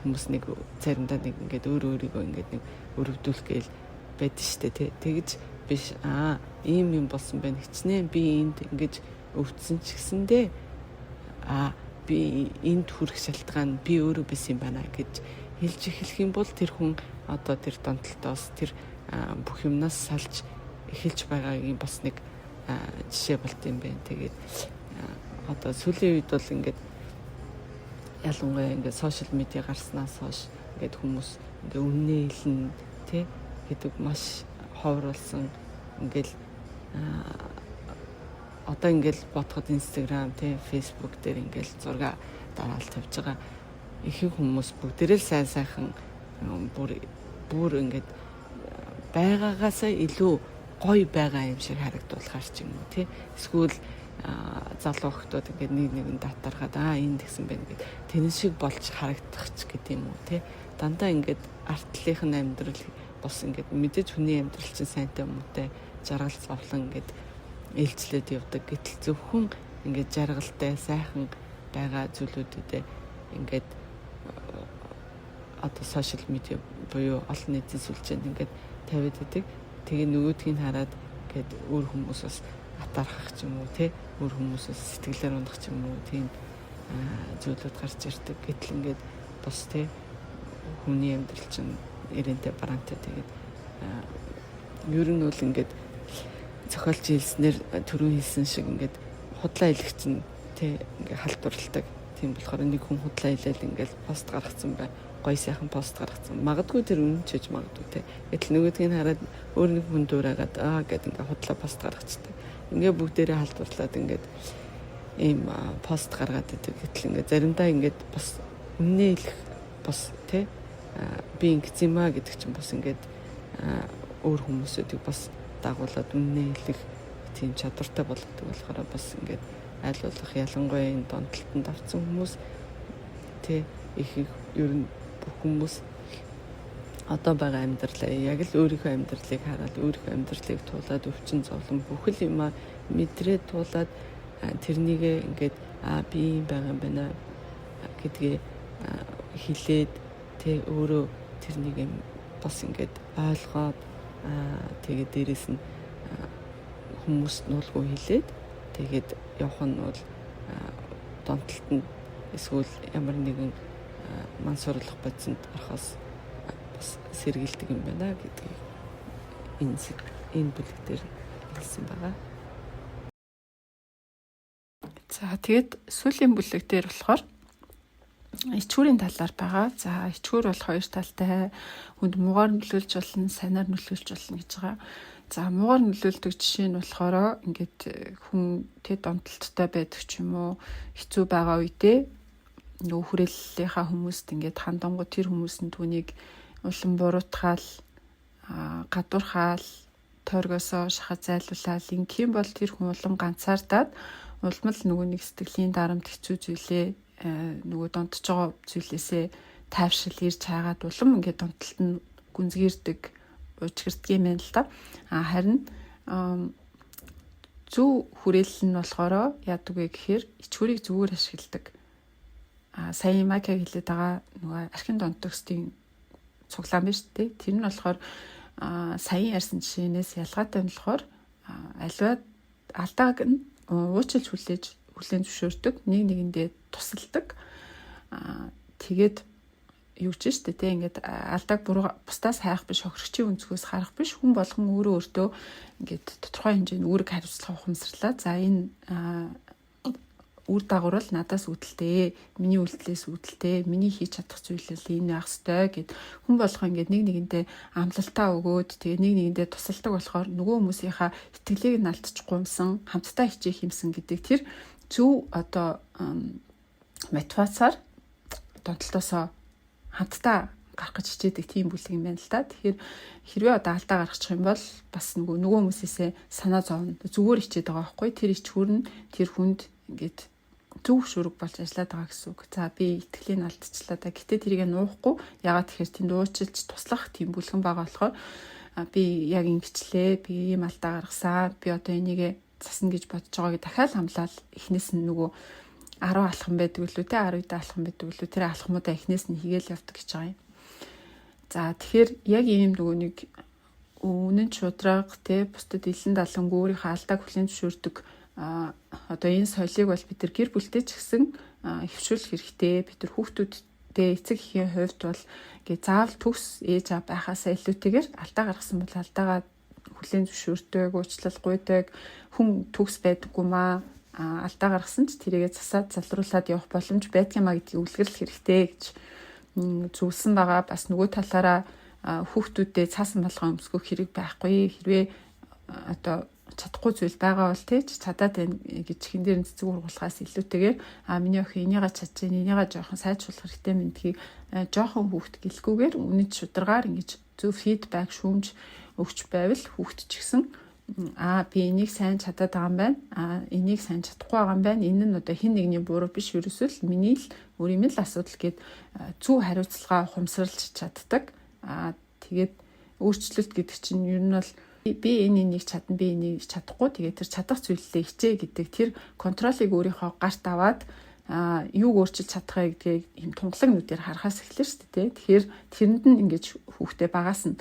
хүмүүс нэг заримдаа нэг ингээд өөрийгөө ингээд нэг өрөвдүүлэх гээл байдаг штэ тэ тэгж биш ийм юм болсон байна хичнээн би энд ингэж өвдсөн ч гэсэндээ би энд хүрэх шалтгаан би өөрөө байсан юм байна гэж хэлж эхлэх юм бол тэр хүн одоо тэр донтолтоос тэр бүх юмнаас салж эхэлж байгаагийн бас нэг жишээ болт юм байна. Тэгээд одоо сүүлийн үед бол ингээд ялангуяа ингээд сошиал медиа гарснаас хойш ингээд хүмүүс ингээд үннээ хэлнэ тий гэдэг маш ховор болсон. Ингээд одоо ингээд бодоход Instagram тий Facebook дээр ингээд зураг дараал тавьж байгаа ихэнх хүмүүс бүгдээрээ л сайхан бүр ингээд байгаагаасаа илүү гоё байгаа юм шиг харагдуулахар ч юм уу тий эсвэл залуу хүмүүс ингээд нэг татархаад энэ тэгсэн байна гэд тэнэн шиг болж харагдах ч гэдэг юм уу тий дандаа ингээд артлынх нь амьдрал бас ингээд мэдээж хүний амьдрал чинь сайнтай юмтай жаргал зовлон ингээд ээлжлээд явдаг гэтэл зөвхөн ингээд жаргалтай сайхан байгаа зүйлүүдэд ингээд одоо сошиал медиа буюу олон нийтийн сүлжээнд ингээд тавиад идэг. Тэгээ нөгөөдгийг хараад ингээд өөр хүмүүс бас атархах ч юм уу тий өөр хүмүүсээс сэтгэлээр унах ч юм уу тийм зүйлүүд гарч ирдэг. Гэтэл ингээд бас тий хүний амьдрал чинь эрентэй бараантай тэгээд ер нь бол ингээд зохиолч хэлснээр түрүү хэлсэн шиг ингээд худлаа хэлэх чинь тий ингээд халдварладаг. Тийм болохоор нэг хүн худлаа хэлээл ингээд пост гаргацсан бай. Гоё сайхан пост гаргацсан. Магадгүй тэр үнэн ч гэж магадгүй те. Гэтэл нөгөөдгийг хараад өөр нэг хүн дуурайгаад гэд ингээ худлаа пост гаргацдаг. Ингээ бүгдээрээ халдварлаад ингээд ийм пост гаргаад идэг. Гэтэл ингээ заримдаа ингээд бас үннээ хэлэх бас те би ингэсэн юм гэдэг чинь бас ингээд өөр хүмүүсүүдийг бас дагуулад үннээ хэлэх тийм чадвартай болгодог болохоор бас ингээд аль болох ялангуяа энэ донтолтонд авсан хүмүүс те их ер нь бүх хүмүүс одоо байгаа амьдралаа яг л өөрийнхөө амьдралыг хараад өөрийнхөө амьдралыг туулаад өвчин зовлон бүхэл юмаа мэдрээд туулаад тэрнийг ингээд би юм байгаа юм байна гэдгээ хэлээд тэ өөрөө тэрнийг бас ингээд ойлгоод тэгээд дээрэс нь хүмүүст нуулгүй хэлээд тэгээд явах нь бол донтолтонд эсвэл ямар нэгэн мансуурлах бодисонд орохоос бас сэргийлдэг юм байна гэдгийг энэ бүлэг дээр хэлсэн байгаа. За тэгээд сүүлийн бүлэг дээр болохоор ичгүүрийн талаар байгаа. За ичгүүр бол хоёр талтай. Хүнд муугаар нөлөөлж болно, сайнаар нөлөөлж болно гэж байгаа. За муугаар нөлөөлдөг жишээ нь болохоор ингээд хүн тэд онтолттой байдаг ч юм уу, хэцүү байгаа үедээ нөгөө хүрээллийнхаа хүмүүст ингээд хандангууд тэр хүмүүс нь түүнийг улам буруутгаал, гадуурхаал, тойргосоо шахаж зайлуулаад ингээм бол тэр хүн улам ганцаардаад улам л нөгөө нэг сэтгэлийн дарамт хэцүү зүйлээ нөгөө донтож байгаа зүйлээсээ тайвшил ирж хаагаад улам ингээд донтолт нь гүнзгийрдэг, уучирдаг юм байна л да. Харин зөв хүрээлэл нь болохоор яадаг вэ гэхээр ичгүүрийг зүгээр ашигладаг. Сая Майка хэлээд байгаа нөгөө архин донтогчдын цуглаан байна шүү дээ. Тэр нь болохоор саяын ярьсан жишээнээс ялгаатай нь болохоор аливаа алдааг нь уучлж хүлээн зөвшөөрдөг, нэг нэгэндээ тусалдаг. Тэгээд юу ч штэ тэ ингээд алдааг бусдаас хайх биш, хохирогчийн өнцгөөс харах биш, хүн болгон өөртөө ингээд тодорхой хэмжээний үүрэг хариуцлага ухамсарлаа. За энэ үр дагавар бол надаас үүдэлтэй, миний үйлдэлээс үүдэлтэй, миний хийж чадах зүйлээс энэ байх ёстой гэд хүн болгоо ингээд нэг нэгэндээ амлалтаа өгөөд тэгээ нэг нэгэндээ тусалдаг болохоор нөгөө хүмүүсийнхаа итгэлийг нь алдчихгүй юмсан, хамтдаа хичээх юмсан гэдэг тэр зөв одоо мотивацаар донтолтоосоо хамтдаа гарах гэж хичээдэг тийм бүлэг юм байна л да. Тэгэхээр хэрвээ одоо алдаа гаргачих юм бол бас нөгөө хүмүүсээсээ санаа зовно. Зүгээр хичээд байгаа байхгүй. Тэр ичгүүр нь тэр хүнд ингээд зөв шүрэг болж ажиллаад байгаа гэсэн үг. За би итгэлийг алдчихлаа да. Гэтэ тэрийг нуухгүй. Ягаад тэгэхээр тэнд уучлж туслах тийм бүлгэн байгаа болохоор би яг ингэчлээ. Би ийм алдаа гаргасан. Би одоо энийг засна гэж бодож байгааг дахиад хамлаад эхнээс нь нөгөө 10 алхам байдаг үлээ те 10 удаа алхам байдаг үлээ тэр алхмуудаа эхнээс нь хийгээл явдаг гэж байгаа юм. За тэгэхээр яг ийм нөгөө нэг үнэн шудраг те бусдад илэн далангүй өөрийнхөө алдааг хүлээн зөвшөөрдөг одоо энэ соёлыг бол бид нар гэр бүлтэй ч гэсэн хөвшүүлэх хэрэгтэй. Бид нар хүүхдүүдтэй эцэг эхийн хувьд бол гээ заавал төгс ээж аав байхаасаа илүүтэйгээр алдаа гаргасан бол алдаагаа хүлээн зөвшөөрдөг, уучлал гуйдаг, хүн төгс байдаггүй маа. Алдаа гаргасан ч тэрийгээ засаад залруулад явах боломж байдгиймаа гэдгийг үлгэрлэх хэрэгтэй гэж зөвлөсөн байгаа. Бас нөгөө талаараа хүүхдүүдэд цаасан болгон өмсгөх хэрэг байхгүй. Хэрвээ одоо чадахгүй зүйл байгаа бол тийч чадаад байна гэж хэн дээр цэцэг ургуулгаас илүүтэйгээр миний охин энийгээ чадчих, энийгээ жоохон сайжруулах хэрэгтэй мэдгийг жоохон хүүхд гэлгүйгээр үнэт шударгаар ингэж зөв фидбек шүүмж өгч байвал хүүхд ч гэсэн би энийг сайн чадаад байгаа юм байна. Энийг сайн чадахгүй байгаа юм байна. Энэ нь одоо хэн нэгний буруу биш, ерөөсөө л миний л өөрийн л асуудал гэд зөв хариуцлага ухамсарлж чаддаг. Тэгээд өөрчлөлт гэдэг чинь ер нь бол би энийг чадна, би энийг чадахгүй. Тэгээд тэр чадах зүйлээ хичээ гэдэг тэр контролыг өөрийнхөө гарт аваад юуг өөрчилж чадахаа гэдгийг юм тунгалаг нүдээр харахаас эхэлнэ шүү дээ. Тэгэхээр тэрэнд нь ингэж хүүхдээ багаас нь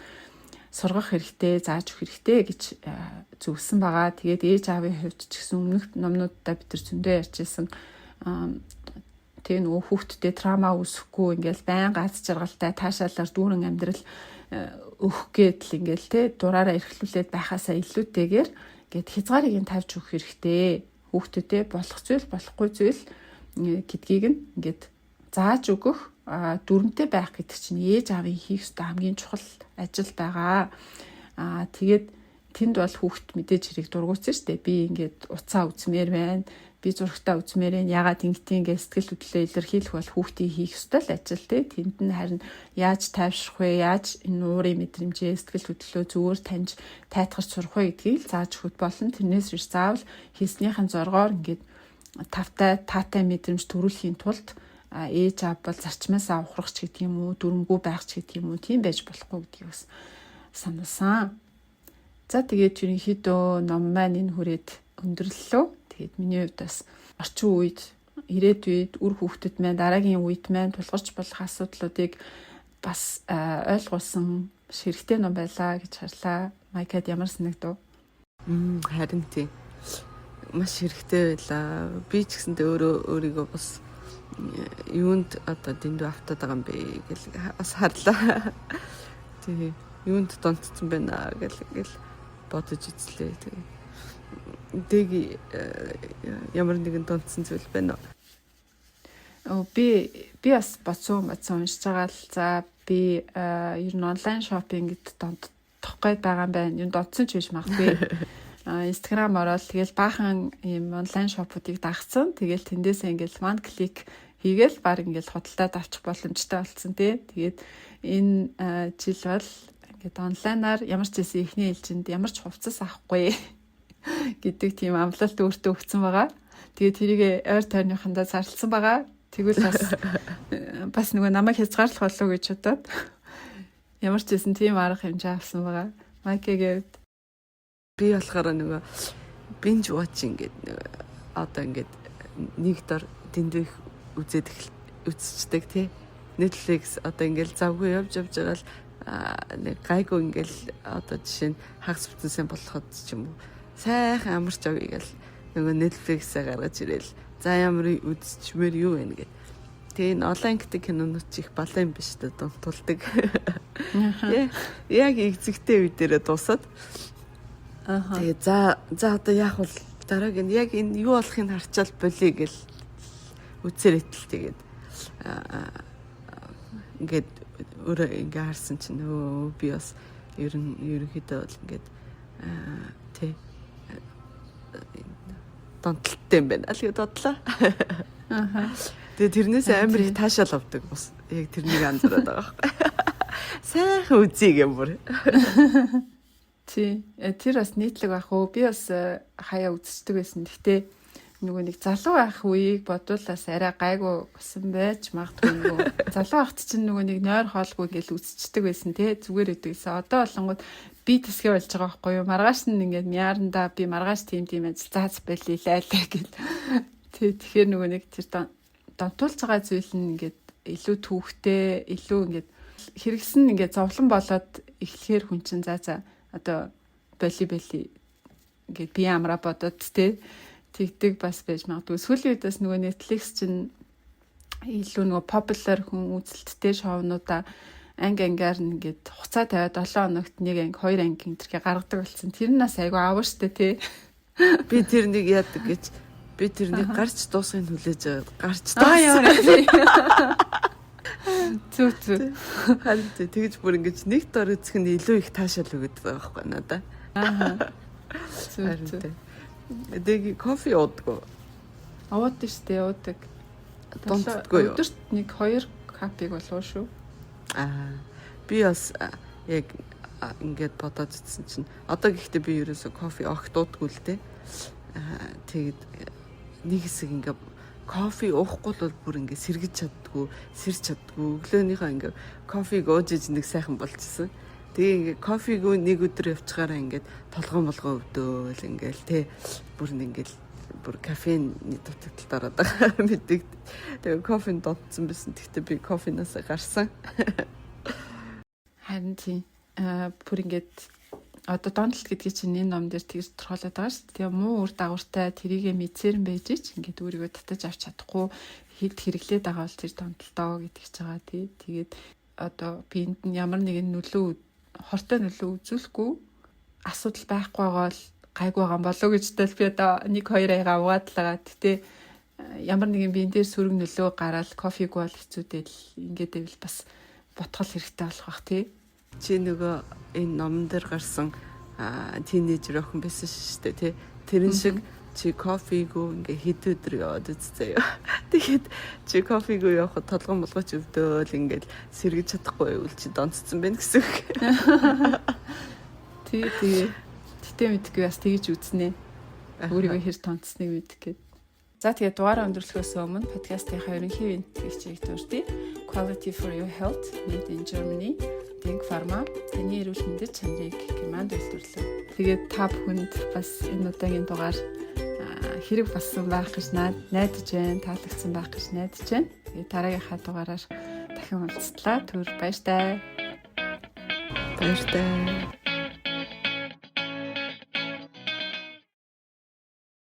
сургах хэрэгтэй, зааж өгөх хэрэгтэй гэж зөвлөсөн байгаа. Тэгээд ээж аавын хувьд ч гэсэн өмнөх номнуудаа бид нар зөндөө ярьжсэн. Тэгээ нөгөө хүүхдтэй трама үүсэхгүй ингээл байнга аз жаргалтай таашаалаар дүүрэн амьдрал өгөх гэдэл ингээл те дураараа эрхлүүлээд байхаасаа илүүтэйгээр гээд хязгаарыг нь тавьж өгөх хэрэгтэй. Хүүхдтэй болох зүйл, болохгүй зүйл гэдгийг нь ингээд зааж өгөх, дүрмтэй байх гэдэг чинь ээж аавын хийх ёстой хамгийн чухал ажил байгаа. Тэгээд тэнд бол хүүхд мэдээж хэрэг дургуутсан шүү дээ. Би ингээд уцаа үзмээр байна. Би зурагтаа үзмээр байна. Ягаад ингэтийн гэж сэтгэл хөдлөлөө илэрхийлэх бол хүүхдийн хийх ёстой л ажил те. Тэнд нь харин яаж тайвшрах вэ? Яаж энэ уурын мэдрэмжээ сэтгэл хөдлөлөө зүгээр таньж тайтгарч сурах вэ гэдгийг зааж өгөх болно. Тэрнээс биш заавал хийснийхэн зоргоор ингээд таатай мэдрэмж төрүүлэхийн тулд ээж аав бол зарчмаасаа ухрах ч гэдэг юм уу, дүрмгүй байх ч гэдэг юм уу, тийм байж болохгүй гэдгийг бас сануулсан. За тэгээд ерөнхийдөө ном маань энэ хүрээд өндөрлөлөө. Тэгээд миний хувьд бас орчин үед, ирээд үед үр хүүхдэд маань дараагийн үед маань тулгарч болох асуудлуудыг бас ойлгуулсан хэрэгтэй ном байлаа гэж харлаа. Майкад ямар санагдав? Харин тийм. Маш хэрэгтэй байлаа. Би ч гэсэндээ өөрийгөө бас юунд одоо дэндүү автаад байгаа юм бэ гэж бас харлаа. тий. Юунд донтцсон байна гэл ингээл бодож үзлээ. Дэги ямар нэгэн донтсон зүйл байна уу? Би бас бодсон уншиж байгаа л за би ер нь онлайн шопингд донтохгүй байгаа юм байна. Юу донтсон ч биш магадгүй. Instagram ороод тэгэл баахан ийм онлайн шопуудыг дагцсан. Тэгэл тэндээсээ ингээл one click хийгээл баг ингээл худалдаад авчих боломжтой болсон тий. Тэгээд энэ жил бол ингээд онлайнаар ямар ч гэсэн ихний ээлжинд ямар ч хувцас авахгүй гэдэг тийм амлалт өөртөө өгсөн байгаа. Тэгээд тэрийг ойр тойрныхандаа зарлсан байгаа. Тэгвэл бас нөгөө намайг хязгаарлах болов уу гэж бодоод ямар ч гэсэн тийм арга хэмжээ авсан байгаа. Майкэгээд би болохоор нөгөө binge watching гэдэг одоо ингээд нэг дор дэндвэх үзчихдэг тий. Netflix одоо ингээл завгүй явж байгаа л нэг гайгүй ингээл одоо жишээ нь хагас бүтэнсэн болоход ч юм уу сайхан амарч авъя гэл нөгөө Netflix-аа гаргаж ирээл за ямар үзчихмээр юу вэ гэд. Тэгээ энэ онлайн гэдэг кинонууд ч их балан биш дээ дунтулдаг. Яг эзэгтэй үедээ дуусаад. Тэгээ за одоо яах вэ? Дараагийн яг энэ юу болохыг харчаал болиё гэл үцээр итэл тэгээд ингээд өөрөө ингээ харсан чинь би бас ерөнхийдөө бол ингээд тий донтолттой юм байна. Аль бодлоо. Тэгээ тэрнээс амар их таашаал авдаг бас яг тэрнийг анзаараад байгаа байхгүй. Сайхан үзье гэм бүр. Тий. Тэр бас нийтлэг байх уу? Би бас хаяа үздэг байсан. Гэхдээ нөгөө нэг залуу байх үеийг бодуулаас арай гайгүй болсон байж магадгүй нөгөө залуу байхт чинь нөгөө нэг нойр хоолгүй ингээл үзчихдэг байсан тий зүгээр өдөөсөн. Одоо болонгууд би тэсгээ болж байгаа байхгүй юу? Маргааш нь ингээд мяаранда би маргааш тийм ажил заац байлээ лайлаа гэл. Тий тэгэхээр нөгөө нэг тэр донтуулж байгаа зүйл нь ингээд илүү түүхтэй, илүү ингээд хэрэгсэн ингээд зовлон болоод эхлэхээр хүн чинь за одоо боли ингээд би амраа бодоод тий тэгдэг бас байж магадгүй. Сүүлийн үед бас нөгөө Netflix чинь илүү нөгөө popular хүн үзэлттэй шоунуудаа ангаар ингээд хуцаа тавиад 7 хоногт нэг анги 2 анги гэнтэрхий гаргадаг болсон. Тэр нь бас айгүй аавар штэ тий. Би тэрнийг яадаг гэж би тэрнийг гарч дуусахыг хүлээж байгаа. Гарч дуусах. Зү. Харин тэгж бүр ингэж нэг дор үзэх нь илүү их таашаал өгöd байгаа байхгүй надаа. Зү. Дэги кофе уудаг. Уудаг штэ уудаг. Донтдаггүй юу? Өдөрт нэг 2 капыг болов шүү. Би бас яг ингээд бодоод үзсэн чинь одоо гэхдээ би ерөөсө кофе огт уудаггүй л дээ. Тэгээд нэг хэсэг ингээд кофе уухгүй бол бүр ингээд сэргэж чаддгүй, сэрч чаддгүй. Өглөөнийхөө ингээд кофег ууж иж нэг сайхан болчихсон. Тэгээ ингээд кофег нэг өдөр явчихаараа ингээд толгоон өвдөөл ингээд тий бүр ингээд бүр кафений дутагдалд ороод байгаа мэддэг. Тэгээ кофенд донтсон байсан. Гэхдээ би кофенаас гарсан. Харин тий бүр ингээд одоо донтолт гэдгийг чинь энэ ном дээр тэгж тодорхойлоод байгаа шүү дээ. Тэгээ муу үр дагавартай тэрийгэ мэдсээр байж ич ингээд өөрийгөө татаж авч чадахгүй хэд хэрэглээд байгаа бол тэр донтолтоо гэдэг ч байгаа тий. Тэгээд одоо би энд нь ямар нэгэн хортой нөлөө үзүүлэхгүй асуудал байхгүй байгаа бол гайгүй байгаа болов гэж тэл би одоо 1-2 аяга аваад л байгаа. Гэтэ ямар нэгэн би энэ дээр сүрэг нөлөө гараад кофег бол хэцүүдэл ингээд байвал бас ботгол хэрэгтэй болох бах тий. Чи нөгөө энэ номон дээр гарсан тийнейжер охин байсан шүү дээ тий. Тэрэн шиг чи кофегөө ингээ хэд өдөр яваад үзье. Тэгээд чи кофегөө явахад толгон болгоч өвдөөл ингээл сэргэж чадахгүй байвал чи донцсон байх гэсэн үг. Тэгтээ мэдгүй бас тэгж үзнэ. Өөрийгөө хэр тонцсныг мэдэх гээд. За тэгээд дугаараа өндөрлөхөөс өмнө подкастынхаа ерөнхий винтгчийг дурдъя. Quality for your health made in Germany. Think Pharma таны эрүүл мэндэд чанарыг германд үйлдвэрлэв. Тэгээд та бүхэнд бас энэ удаагийн дугаар хэрэг болсон байх гэж найдаж байна. Таалагдсан байх гэж найдаж байна. Тэгээд дараагийнхаа дугаараар дахин уулзтлаа. Түр баяртай. Баяртай.